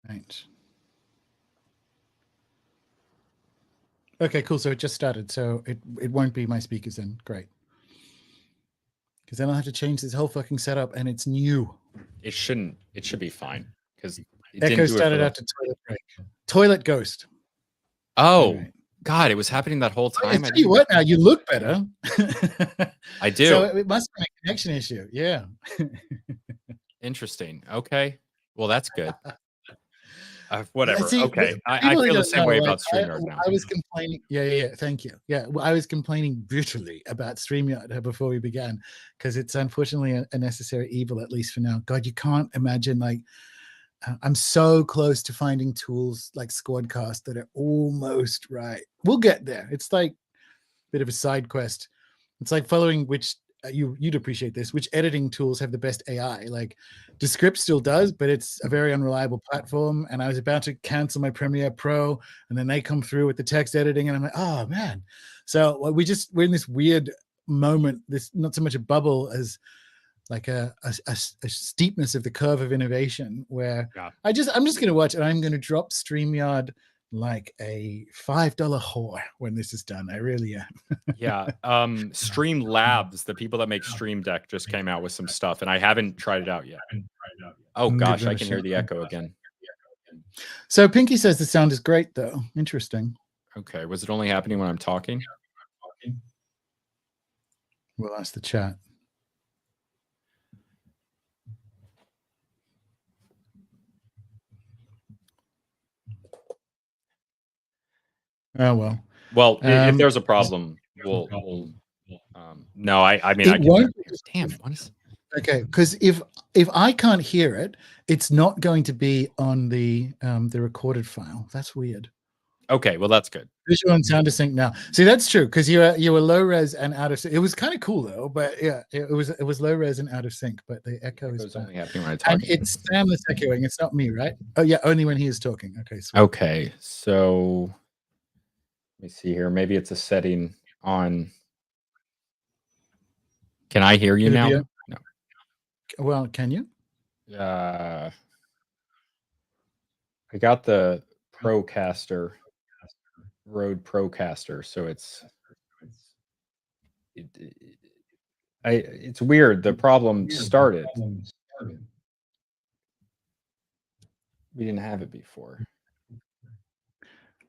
Right. Okay, cool. So it just started. So it won't be my speakers then. Great. Because then I'll have to change this whole fucking setup, and it's new. It shouldn't. It should be fine. Because Echo started after toilet break. Toilet ghost. Oh, right. God, it was happening that whole time. I tell you what, now you look better. I do. So it must be a connection issue. Yeah. Interesting. Okay. Well, that's good. Whatever. See, okay. I feel the same way about StreamYard now. I was complaining. Yeah. Thank you. Yeah. I was complaining bitterly about StreamYard before we began, because it's unfortunately a necessary evil, at least for now. God, you can't imagine, like, I'm so close to finding tools like Squadcast that are almost right. We'll get there. It's like a bit of a side quest. It's like following which you'd appreciate this, which editing tools have the best AI. Like Descript still does, but it's a very unreliable platform. And I was about to cancel my Premiere Pro, and then they come through with the text editing, and I'm like, oh man. So we're in this weird moment, this not so much a bubble as like a steepness of the curve of innovation, where I'm just going to watch, and I'm going to drop StreamYard like a $5 whore when this is done. I really am. Yeah. Stream Labs, the people that make Stream Deck, just came out with some stuff, and I haven't tried it out yet. Oh gosh, I can hear the echo again. So Pinky says the sound is great though. Interesting. Okay. Was it only happening when I'm talking? We'll ask the chat. Oh well. Well, if there's a problem, we'll no, I mean, I It can. won't. Damn, what is? Okay, because if I can't hear it, it's not going to be on the recorded file. That's weird. Okay, well that's good. Visual and sound sync now. See, that's true because you were low res and out of sync. It was kind of cool though, but yeah, it was low res and out of sync. But the echo is only happening when I talk. And it's Sam that's echoing. It's not me, right? Oh yeah, only when he is talking. Okay. Sweet. Okay, so let me see here. Maybe it's a setting on. Can I hear you now? No. Well, can you? I got the Procaster, Rode Procaster, so it's weird. The problem started. We didn't have it before.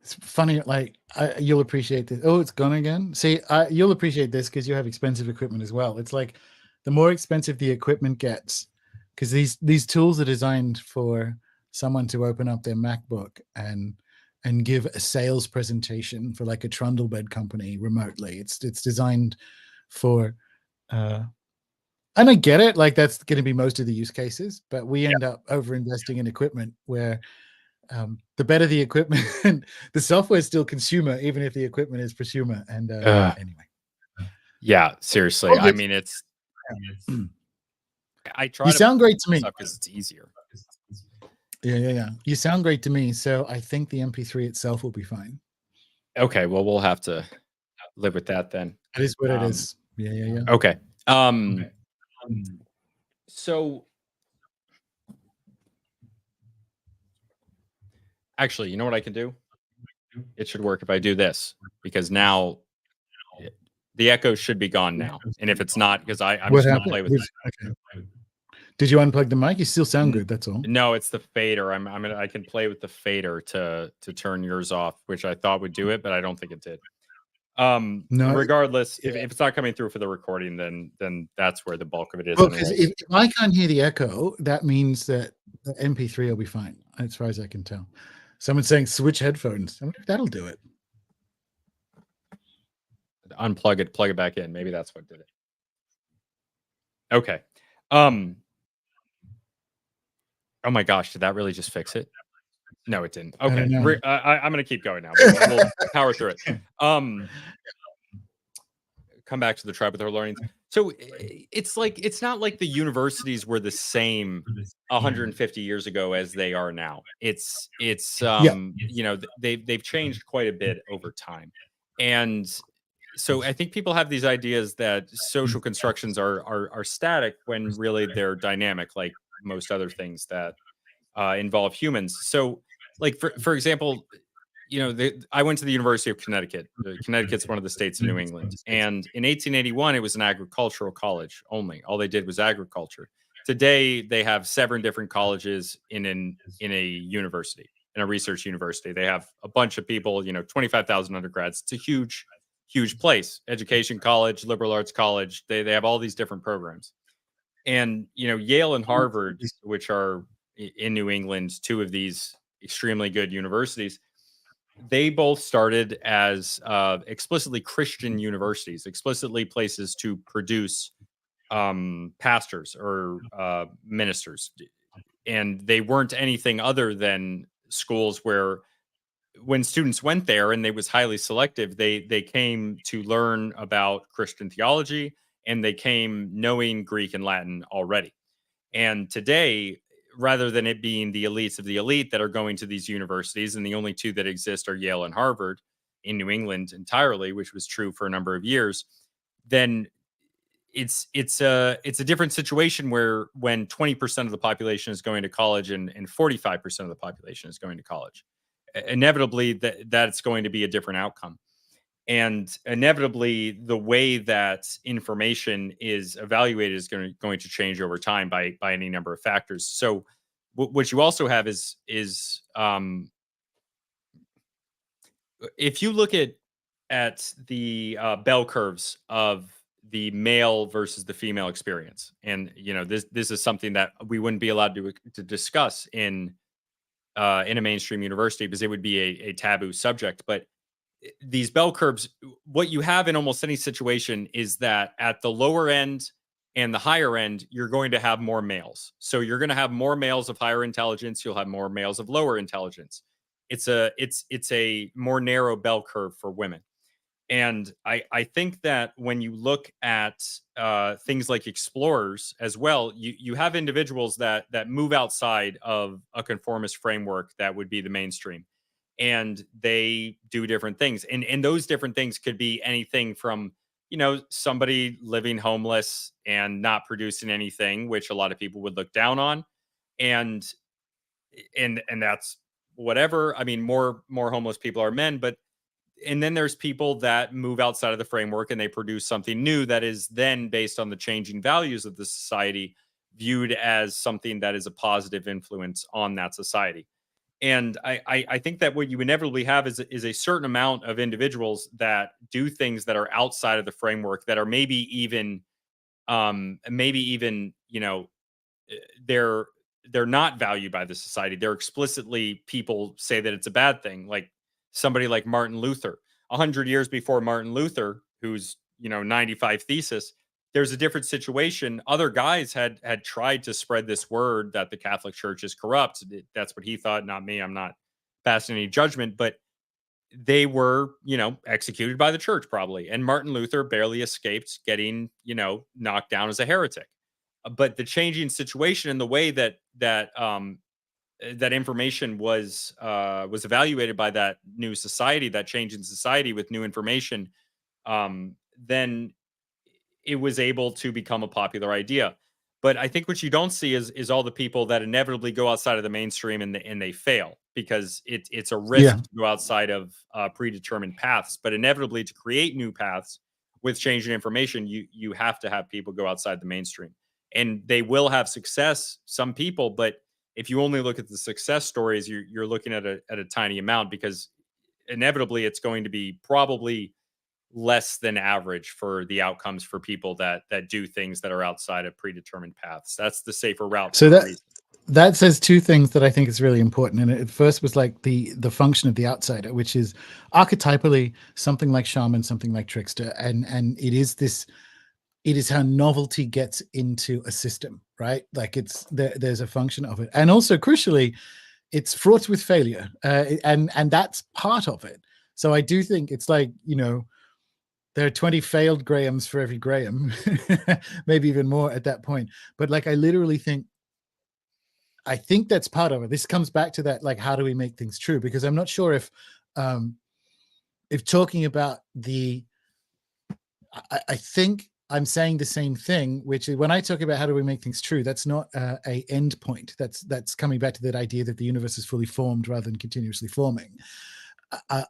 It's funny, like you'll appreciate this. Oh, it's gone again. See, you'll appreciate this because you have expensive equipment as well. It's like the more expensive the equipment gets, because these tools are designed for someone to open up their MacBook and give a sales presentation for like a trundle bed company remotely. It's designed for, and I get it. Like that's going to be most of the use cases, but we end up over investing in equipment where. The better the equipment, the software is still consumer, even if the equipment is prosumer. And anyway, yeah, seriously. I mean, it's. I try. You sound great to me because it's easier. Yeah. You sound great to me, so I think the MP3 itself will be fine. Okay, well, we'll have to live with that then. That is what it is. Yeah. Okay. So. Actually, you know what I can do? It should work if I do this, because now the echo should be gone now. And if it's not, because I'm just going to play with it. Okay. Did you unplug the mic? You still sound good. That's all. No, it's the fader. I can play with the fader to turn yours off, which I thought would do it, but I don't think it did. No. Regardless, if it's not coming through for the recording, then that's where the bulk of it is. Well, because if I can't hear the echo, that means that the MP3 will be fine, as far as I can tell. Someone's saying switch headphones. I wonder if that'll do it. Unplug it, plug it back in. Maybe that's what did it. Okay. Oh my gosh, did that really just fix it? No, it didn't. Okay. I'm going to keep going now. We'll power through it. Come back to the tribe with our learnings. So it's not like the universities were the same 150 years ago as they are now. It's you know, they've changed quite a bit over time. And so I think people have these ideas that social constructions are static when really they're dynamic, like most other things that involve humans. So like for example, you know, I went to the University of Connecticut. Connecticut's one of the states in New England. And in 1881, it was an agricultural college only. All they did was agriculture. Today, they have 7 different colleges in a university, in a research university. They have a bunch of people, you know, 25,000 undergrads. It's a huge place. Education college, liberal arts college. They have all these different programs. And, you know, Yale and Harvard, which are in New England, 2 of these extremely good universities, they both started as explicitly Christian universities, explicitly places to produce pastors or ministers. And they weren't anything other than schools where when students went there and they was highly selective, they came to learn about Christian theology, and they came knowing Greek and Latin already. And today, rather than it being the elites of the elite that are going to these universities, and the only 2 that exist are Yale and Harvard in New England entirely, which was true for a number of years, then it's a different situation where when 20% of the population is going to college and 45% of the population is going to college, inevitably that's going to be a different outcome. And inevitably, the way that information is evaluated is going to change over time by any number of factors. So, what you also have is if you look at the bell curves of the male versus the female experience. And this is something that we wouldn't be allowed to discuss in a mainstream university because it would be a taboo subject. But these bell curves, what you have in almost any situation is that at the lower end and the higher end, you're going to have more males. So you're going to have more males of higher intelligence. You'll have more males of lower intelligence. It's a more narrow bell curve for women. And I think that when you look at things like explorers as well, you have individuals that move outside of a conformist framework that would be the mainstream, and they do different things. And those different things could be anything from somebody living homeless and not producing anything, which a lot of people would look down on, and that's whatever. I mean, more homeless people are men, but and then there's people that move outside of the framework and they produce something new that is then based on the changing values of the society viewed as something that is a positive influence on that society. And I think that what you inevitably have is a certain amount of individuals that do things that are outside of the framework that are maybe even they're not valued by the society. They're explicitly, people say that it's a bad thing. Like somebody like Martin Luther, 100 years before Martin Luther, who's 95 Thesis, there's a different situation. Other guys had tried to spread this word that the Catholic Church is corrupt. That's what he thought, not me. I'm not passing any judgment, but they were, executed by the church probably. And Martin Luther barely escaped getting, knocked down as a heretic. But the changing situation and the way that that information was evaluated by that new society, that change in society with new information, then it was able to become a popular idea. But I think what you don't see is all the people that inevitably go outside of the mainstream and they fail, because it's a risk to go outside of predetermined paths. But inevitably, to create new paths with changing information, you have to have people go outside the mainstream, and they will have success. Some people, but if you only look at the success stories, you're looking at a tiny amount, because inevitably it's going to be probably less than average for the outcomes for people that do things that are outside of predetermined paths. That's the safer route. So that says two things that I think is really important. And it first was like the function of the outsider, which is archetypally something like shaman, something like trickster, and it is how novelty gets into a system, right? Like there's a function of it, and also crucially, it's fraught with failure, and that's part of it. So I do think it's like, there are 20 failed Grahams for every Graham, maybe even more at that point. But like, I literally think, I think that's part of it. This comes back to that, like, how do we make things true? Because I'm not sure if talking about I think I'm saying the same thing, which is when I talk about how do we make things true, that's not a end point. That's coming back to that idea that the universe is fully formed rather than continuously forming.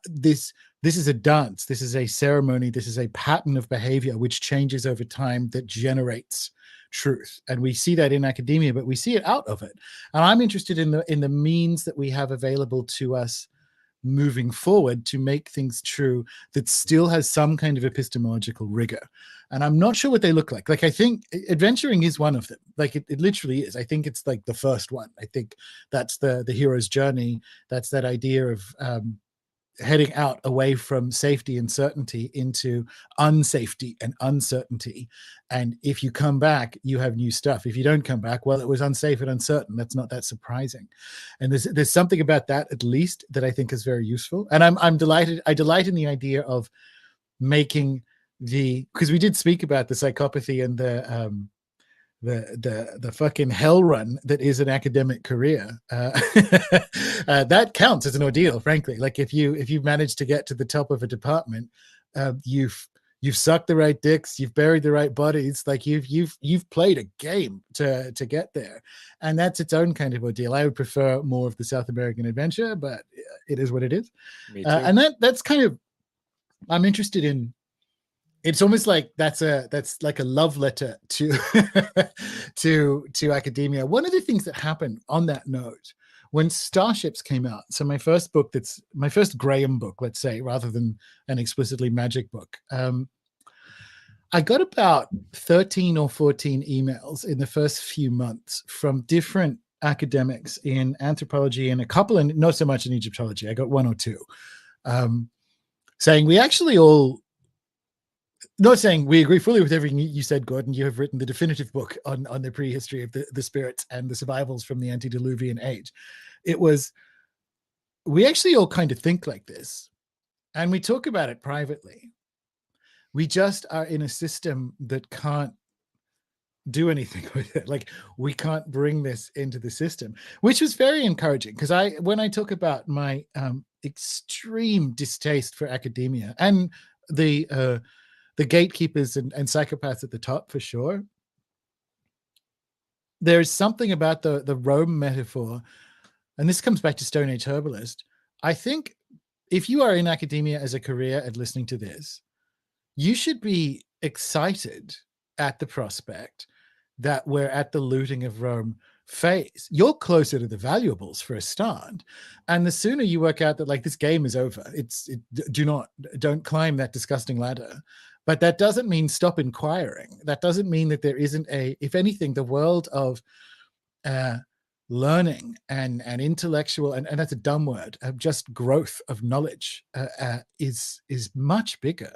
This is a dance. This is a ceremony. This is a pattern of behavior which changes over time that generates truth. And we see that in academia, but we see it out of it. And I'm interested in the means that we have available to us moving forward to make things true that still has some kind of epistemological rigor. And I'm not sure what they look like. Like, I think adventuring is one of them. Like, it literally is. I think it's like the first one. I think that's the hero's journey. That's that idea of heading out away from safety and certainty into unsafety and uncertainty. And if you come back, you have new stuff. If you don't come back, well, it was unsafe and uncertain. That's not that surprising. And there's something about that, at least, that I think is very useful. And I'm delighted. I delight in the idea of making because we did speak about the psychopathy and the fucking hell run that is an academic career. That counts as an ordeal, frankly. Like, if you manage to get to the top of a department, you've sucked the right dicks, you've buried the right bodies, like you've played a game to get there, and that's its own kind of ordeal. I would prefer more of the South American adventure, but it is what it is. Me too. And that's kind of, I'm interested in. It's almost like that's like a love letter to to academia. One of the things that happened on that note, when Star.Ships came out, so my first book, that's my first Graham book, let's say, rather than an explicitly magic book, I got about 13 or 14 emails in the first few months from different academics in anthropology and a couple, and not so much in Egyptology. I got one or two, saying we actually all, not saying we agree fully with everything you said, Gordon. You have written the definitive book on the prehistory of the spirits and the survivals from the antediluvian age. It was, we actually all kind of think like this, and we talk about it privately. We just are in a system that can't do anything with it. Like, we can't bring this into the system, which was very encouraging, because when I talk about my extreme distaste for academia and the gatekeepers and psychopaths at the top, for sure, there's something about the Rome metaphor, and this comes back to Stone Age herbalist. I think if you are in academia as a career and listening to this, you should be excited at the prospect that we're at the looting of Rome phase. You're closer to the valuables for a start, and the sooner you work out that, like, this game is over, don't climb that disgusting ladder. But that doesn't mean stop inquiring. That doesn't mean that there isn't if anything, the world of learning and intellectual, and that's a dumb word, just growth of knowledge is much bigger.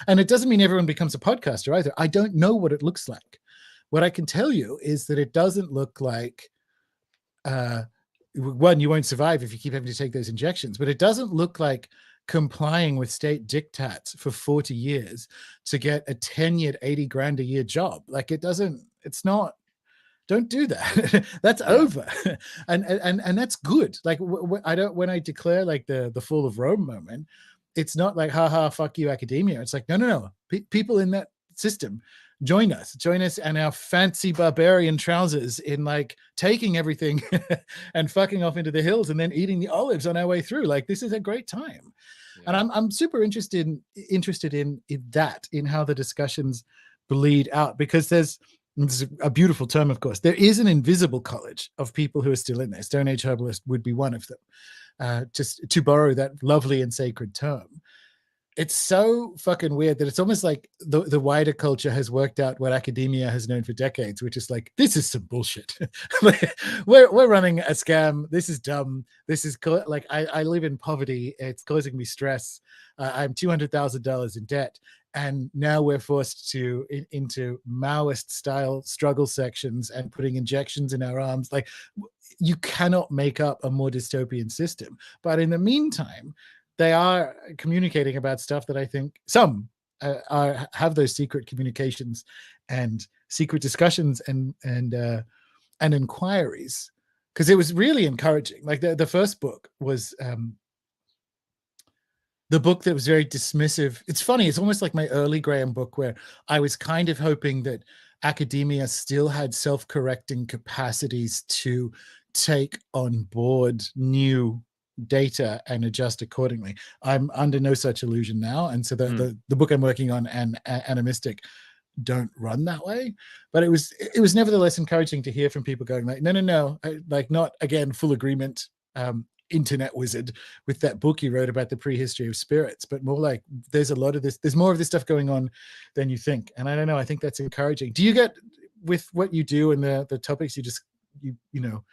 And it doesn't mean everyone becomes a podcaster either. I don't know what it looks like. What I can tell you is that it doesn't look like, one, you won't survive if you keep having to take those injections, but it doesn't look like complying with state diktats for 40 years to get a tenured 80 grand a year job. Like, it's not, don't do that. That's over. And that's good. Like, when I declare, like, the fall of Rome moment, it's not like, haha, fuck you, academia. It's like, no. People in that system, join us and our fancy barbarian trousers in, like, taking everything and fucking off into the hills and then eating the olives on our way through. Like, this is a great time. And I'm super interested in that, in how the discussions bleed out, because this is a beautiful term, of course. There is an invisible college of people who are still in there. Stone Age herbalist would be one of them, just to borrow that lovely and sacred term. It's so fucking weird that it's almost like the wider culture has worked out what academia has known for decades, which is like, this is some bullshit. we're running a scam. This is dumb. This is like, I live in poverty. It's causing me stress. I'm $200,000 in debt. And now we're forced into Maoist style struggle sections and putting injections in our arms. Like, you cannot make up a more dystopian system. But in the meantime, they are communicating about stuff that I think some have those secret communications and secret discussions and inquiries, because it was really encouraging. Like, the first book was the book that was very dismissive. It's funny. It's almost like my early Graham book, where I was kind of hoping that academia still had self-correcting capacities to take on board new data and adjust accordingly. I'm under no such illusion now, and so the book I'm working on, and Ani.Mystic, don't run that way. But it was nevertheless encouraging to hear from people going like, no, like, not again full agreement, internet wizard, with that book you wrote about the prehistory of spirits, but more like, there's a lot of this, there's more of this stuff going on than you think. And I don't know, I think that's encouraging. Do you get, with what you do and the topics you know,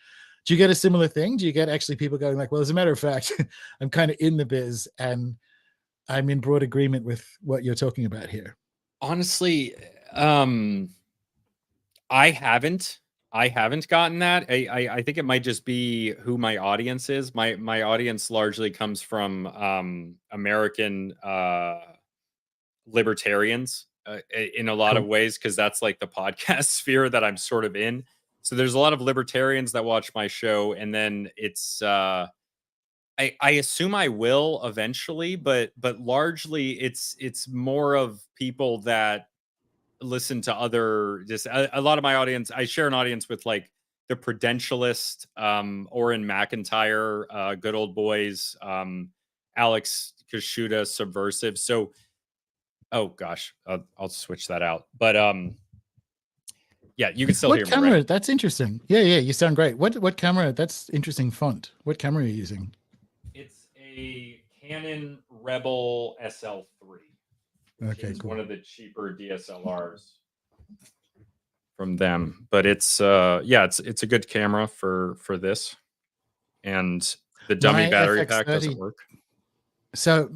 do you get a similar thing? Do you get actually people going like, well, as a matter of fact, I'm kind of in the biz and I'm in broad agreement with what you're talking about here? Honestly, I haven't gotten that. I think it might just be who my audience is. My audience largely comes from American libertarians in a lot of ways, because that's like the podcast sphere that I'm sort of in. So there's a lot of libertarians that watch my show, and then it's I assume I will eventually, but largely it's more of people that listen to other, just a lot of my audience. I share an audience with, like, the Prudentialist, Orrin McIntyre, Good Old Boys, Alex Kashuda, Subversive. So, oh gosh, I'll switch that out. But yeah, you can still what hear camera? me, right? That's interesting. Yeah, you sound great. What camera? That's interesting font. What camera are you using? It's a Canon Rebel SL3. Okay, is cool. one of the cheaper DSLRs from them, but it's yeah, it's a good camera for this, and the dummy My battery pack doesn't FX30. work. So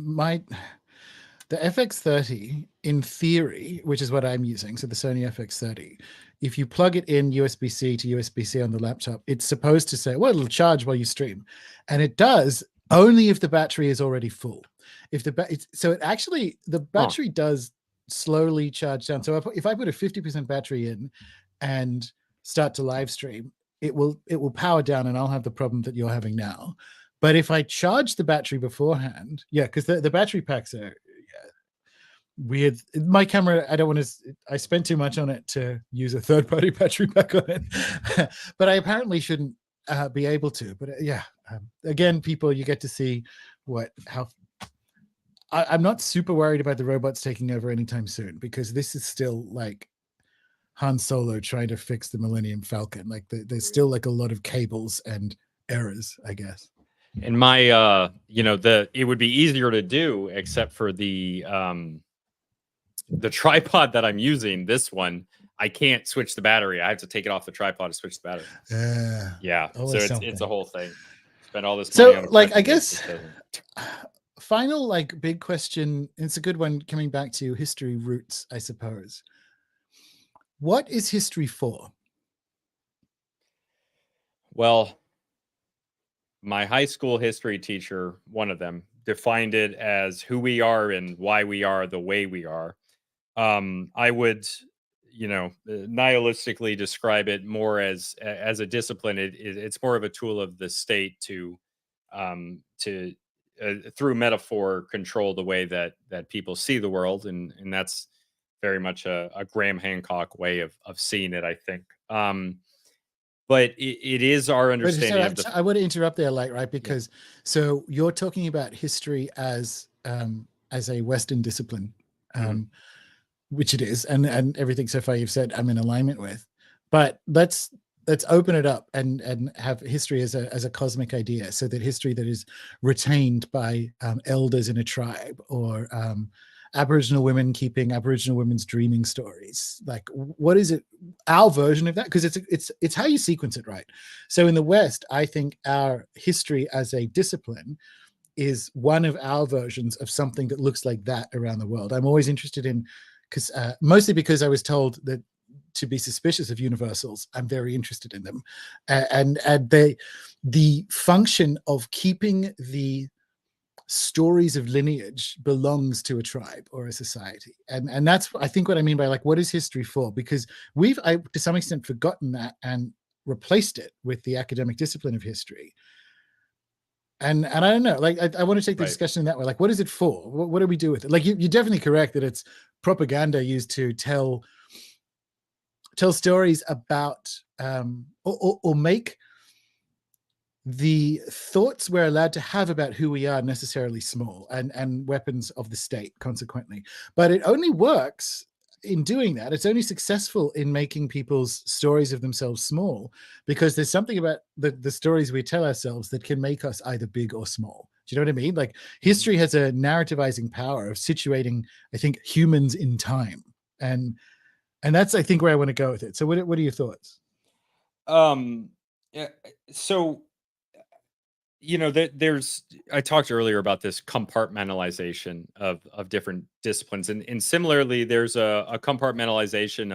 the FX30, in theory, which is what I'm using, so the Sony FX30, if you plug it in USB-C to USB-C on the laptop, it's supposed to say, well, it'll charge while you stream. And it does only if the battery is already full. If so it actually, the battery does slowly charge down. So if I put a 50% battery in and start to live stream, it will power down and I'll have the problem that you're having now. But if I charge the battery beforehand, yeah, because the battery packs are weird. My camera, I don't want to, I spent too much on it to use a third-party battery pack on it. But I apparently shouldn't be able to. But yeah, again, people, you get to see how I'm not super worried about the robots taking over anytime soon, because this is still like Han Solo trying to fix the Millennium Falcon. Like there's still like a lot of cables and errors, I guess. And my you know, it would be easier to do, except for the tripod that I'm using, this one, I can't switch the battery. I have to take it off the tripod to switch the battery. Yeah. So it's a whole thing. Spend all this money on So like, I guess it final like big question, it's a good one, coming back to history roots, I suppose. What is history for? Well, my high school history teacher, one of them, defined it as who we are and why we are the way we are. I would, you know, nihilistically describe it more as a discipline. It's more of a tool of the state to through metaphor control the way that people see the world, and that's very much a Graham Hancock way of seeing it, I think. But it is our understanding of the. I want to interrupt there, like, right, because so you're talking about history as a Western discipline, which it is, and everything so far you've said I'm in alignment with. But let's open it up and have history as a cosmic idea, so that history that is retained by elders in a tribe, or Aboriginal women keeping Aboriginal women's dreaming stories. Like, what is it? Our version of that, because it's how you sequence it, right? So in the West, I think our history as a discipline is one of our versions of something that looks like that around the world. I'm always interested in, because mostly because I was told that to be suspicious of universals. I'm very interested in them, and the function of keeping the stories of lineage belongs to a tribe or a society, and that's, I think, what I mean by, like, what is history for? Because we've to some extent forgotten that and replaced it with the academic discipline of history. And I don't know, like, I want to take the discussion in that way. Like, what is it for? What do we do with it? Like, you're definitely correct that it's propaganda used to tell stories about or make the thoughts we're allowed to have about who we are necessarily small, and weapons of the state consequently. But it only works in doing that. It's only successful in making people's stories of themselves small, because there's something about the stories we tell ourselves that can make us either big or small. Do you know what I mean? Like, history has a narrativizing power of situating, I think, humans in time, and that's, I think, where I want to go with it. So what are your thoughts? Yeah, so, you know, there's, I talked earlier about this compartmentalization of different disciplines, and similarly, there's a compartmentalization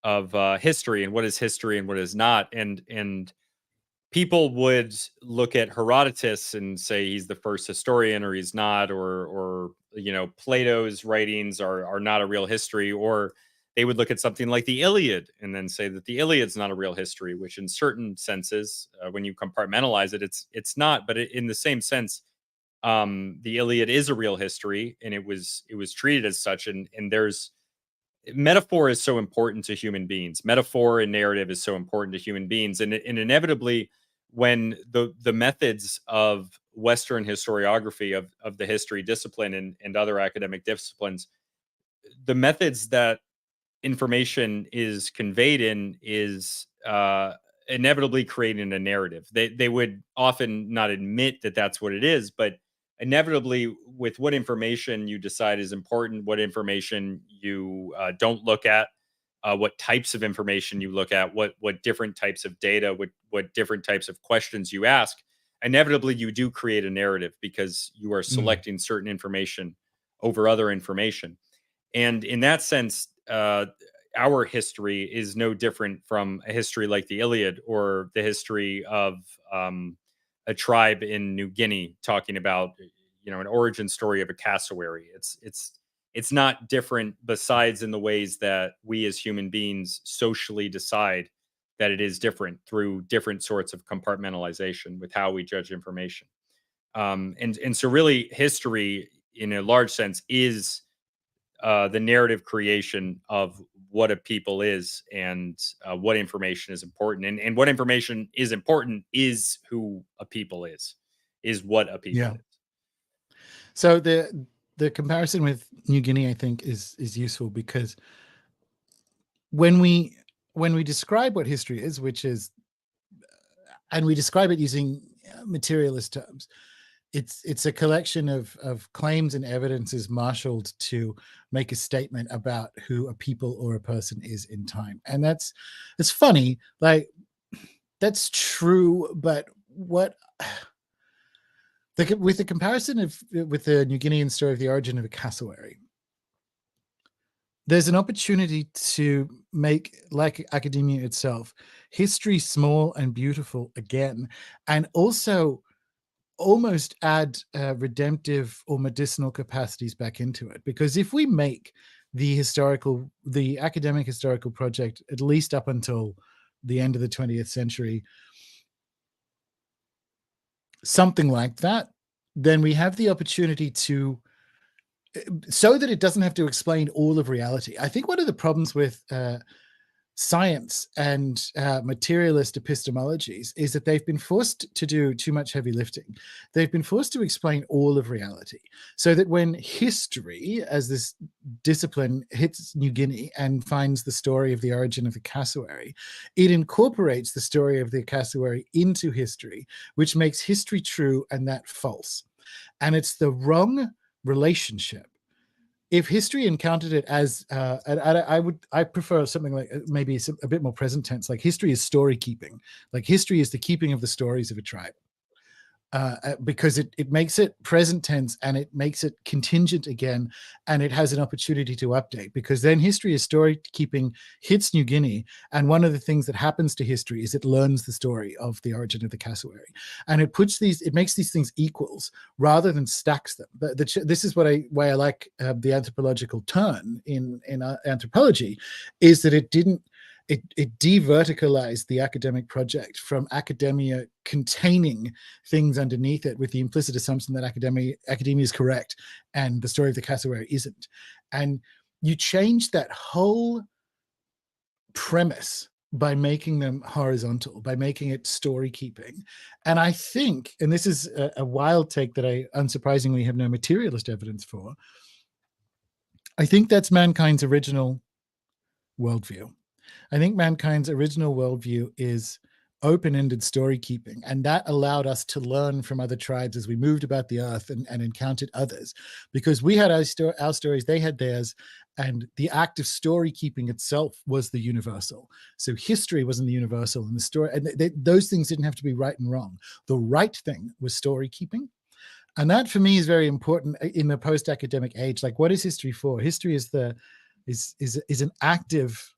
of history, and what is history and what is not, and people would look at Herodotus and say he's the first historian, or he's not, or you know, Plato's writings are not a real history, or they would look at something like the Iliad and then say that the Iliad's not a real history, which in certain senses, when you compartmentalize it, it's not. But in the same sense, the Iliad is a real history, and it was treated as such. And there's, metaphor is so important to human beings. Metaphor and narrative is so important to human beings, and inevitably, when the methods of Western historiography, of the history discipline, and other academic disciplines, the methods that information is conveyed in is inevitably creating a narrative. They would often not admit that that's what it is, but inevitably, with what information you decide is important, what information you don't look at, what types of information you look at, what different types of data, what different types of questions you ask, inevitably you do create a narrative because you are Mm. selecting certain information over other information. And in that sense, our history is no different from a history like the Iliad or the history of a tribe in New Guinea talking about, an origin story of a cassowary. It's not different, besides in the ways that we as human beings socially decide that it is different through different sorts of compartmentalization with how we judge information. And so really history in a large sense is the narrative creation of what a people is, and what information is important. And what information is important is who a people is what a people Yeah. is. So the comparison with New Guinea, I think, is useful because when we describe what history is, which is, and we describe it using materialist terms, it's a collection of claims and evidences marshaled to make a statement about who a people or a person is in time. And it's funny, like that's true, but what with the comparison of with the New Guinean story of the origin of a cassowary, there's an opportunity to make, like academia itself, history small and beautiful again, and also almost add redemptive or medicinal capacities back into it. Because if we make the academic historical project, at least up until the end of the 20th century, something like that, then we have the opportunity to, so that it doesn't have to explain all of reality. I think one of the problems with science and materialist epistemologies is that they've been forced to do too much heavy lifting. They've been forced to explain all of reality, so that when history as this discipline hits New Guinea and finds the story of the origin of the cassowary, it incorporates the story of the cassowary into history, which makes history true and that false. And it's the wrong relationship. If history encountered it as I prefer something like maybe a bit more present tense, like history is story keeping, like history is the keeping of the stories of a tribe, because it makes it present tense and it makes it contingent again, and it has an opportunity to update, because then history is story keeping hits New Guinea, and one of the things that happens to history is it learns the story of the origin of the cassowary, and it makes these things equals rather than stacks them. This is why I like the anthropological turn in anthropology, is that it de-verticalized the academic project from academia containing things underneath it with the implicit assumption that academia is correct and the story of the cassowary isn't. And you change that whole premise by making them horizontal, by making it story keeping. And I think, and this is a wild take that I unsurprisingly have no materialist evidence for, I think that's mankind's original worldview. I think mankind's original worldview is open-ended story keeping, and that allowed us to learn from other tribes as we moved about the earth and encountered others, because we had our stories, they had theirs, and the act of story keeping itself was the universal. So history wasn't the universal, and the story, and those things didn't have to be right and wrong. The right thing was story keeping. And that for me is very important in the post-academic age. Like, what is history for? History is an active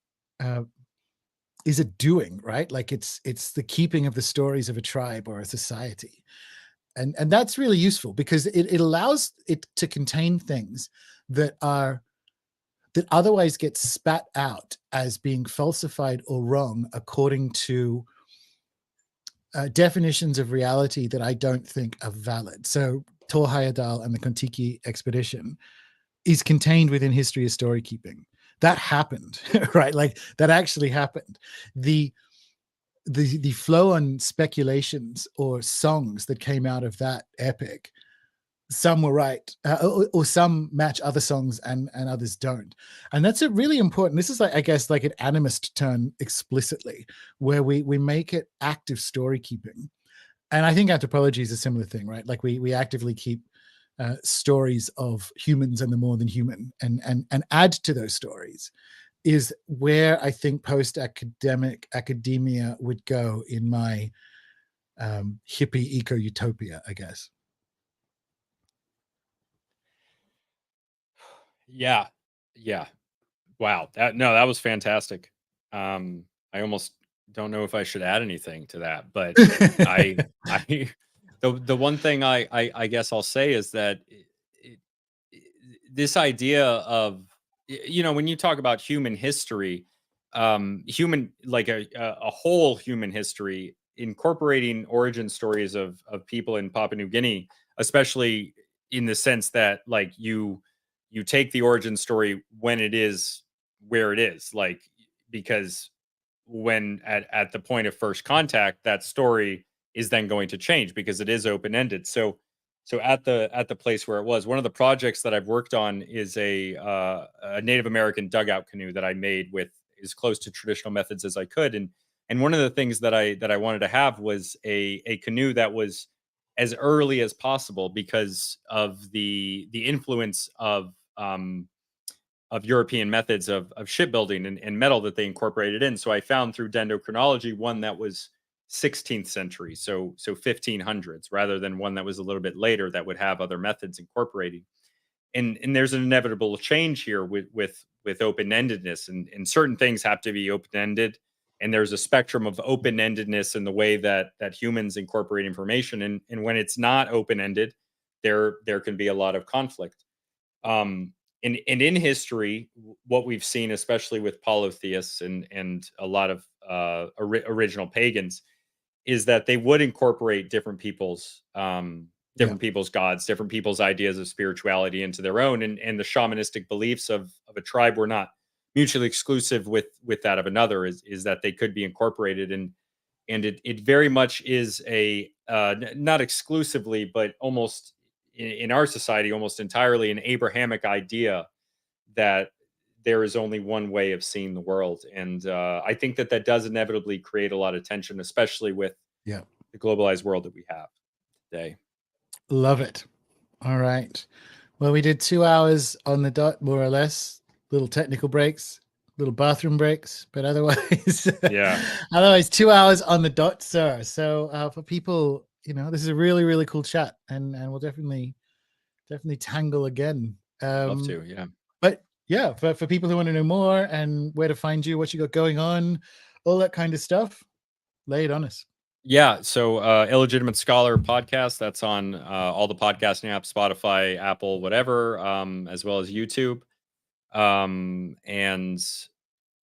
is a doing, right? Like it's the keeping of the stories of a tribe or a society. And that's really useful because it allows it to contain things that otherwise get spat out as being falsified or wrong according to definitions of reality that I don't think are valid. So Tor Heyerdahl and the Kon-Tiki expedition is contained within history of story keeping. That happened, right? Like that actually happened. The flow on speculations or songs that came out of that epic, some were right, or some match other songs and others don't. And that's a really important, this is like, I guess, like an animist turn explicitly, where we make it active story keeping. And I think anthropology is a similar thing, right? Like we actively keep stories of humans and the more than human, and add to those stories, is where I think post-academic academia would go in my hippie eco-utopia, I guess. Yeah. Wow. That was fantastic. I almost don't know if I should add anything to that, but I the one thing I guess I'll say is that it, this idea of when you talk about human history, human like a whole human history, incorporating origin stories of people in Papua New Guinea, especially in the sense that like you take the origin story when it is where it is, like, because when at the point of first contact, that story is then going to change because it is open ended. So at the place where it was, one of the projects that I've worked on is a Native American dugout canoe that I made with as close to traditional methods as I could, and one of the things that I wanted to have was a canoe that was as early as possible because of the influence of European methods of shipbuilding and metal that they incorporated in. So I found through dendrochronology one that was 16th century, so 1500s, rather than one that was a little bit later that would have other methods incorporating. And there's an inevitable change here with open-endedness, and certain things have to be open-ended. And there's a spectrum of open-endedness in the way that humans incorporate information. And when it's not open-ended, there can be a lot of conflict. And in history, what we've seen, especially with polytheists and a lot of original pagans, is that they would incorporate different people's gods, different people's ideas of spirituality into their own, and the shamanistic beliefs of a tribe were not mutually exclusive with that of another. Is that they could be incorporated, and it very much is a not exclusively, but almost in our society, almost entirely an Abrahamic idea that there is only one way of seeing the world. And I think that does inevitably create a lot of tension, especially with Yeah. the globalized world that we have today. Love it. All right. Well, we did 2 hours on the dot, more or less. Little technical breaks, little bathroom breaks, but otherwise, Yeah. otherwise 2 hours on the dot, sir. So for people, this is a really, really cool chat, and we'll definitely tangle again. Love to, yeah. But yeah, for people who want to know more and where to find you, what you got going on, all that kind of stuff, lay it on us. Yeah, so Illegitimate Scholar podcast, that's on all the podcasting apps, Spotify, Apple, whatever, as well as YouTube. And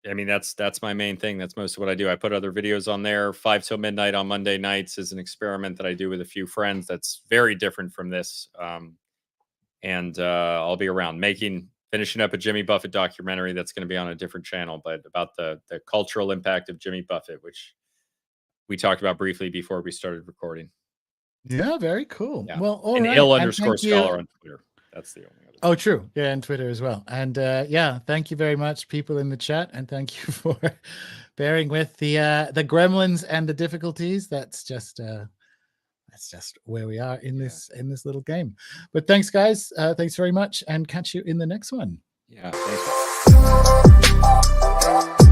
I mean, that's my main thing. That's most of what I do. I put other videos on there. 5 till midnight on Monday nights is an experiment that I do with a few friends that's very different from this. And I'll be around finishing up a Jimmy Buffett documentary that's going to be on a different channel, but about the cultural impact of Jimmy Buffett, which we talked about briefly before we started recording. Yeah, very cool. Yeah. Well, all and right. Ill_scholar on Twitter. That's the only other. Oh, true. Yeah, and Twitter as well. And yeah, thank you very much, people in the chat, and thank you for bearing with the gremlins and the difficulties. That's just where we are in this little game. But thanks, guys. Thanks very much, and catch you in the next one. Yeah. Thanks.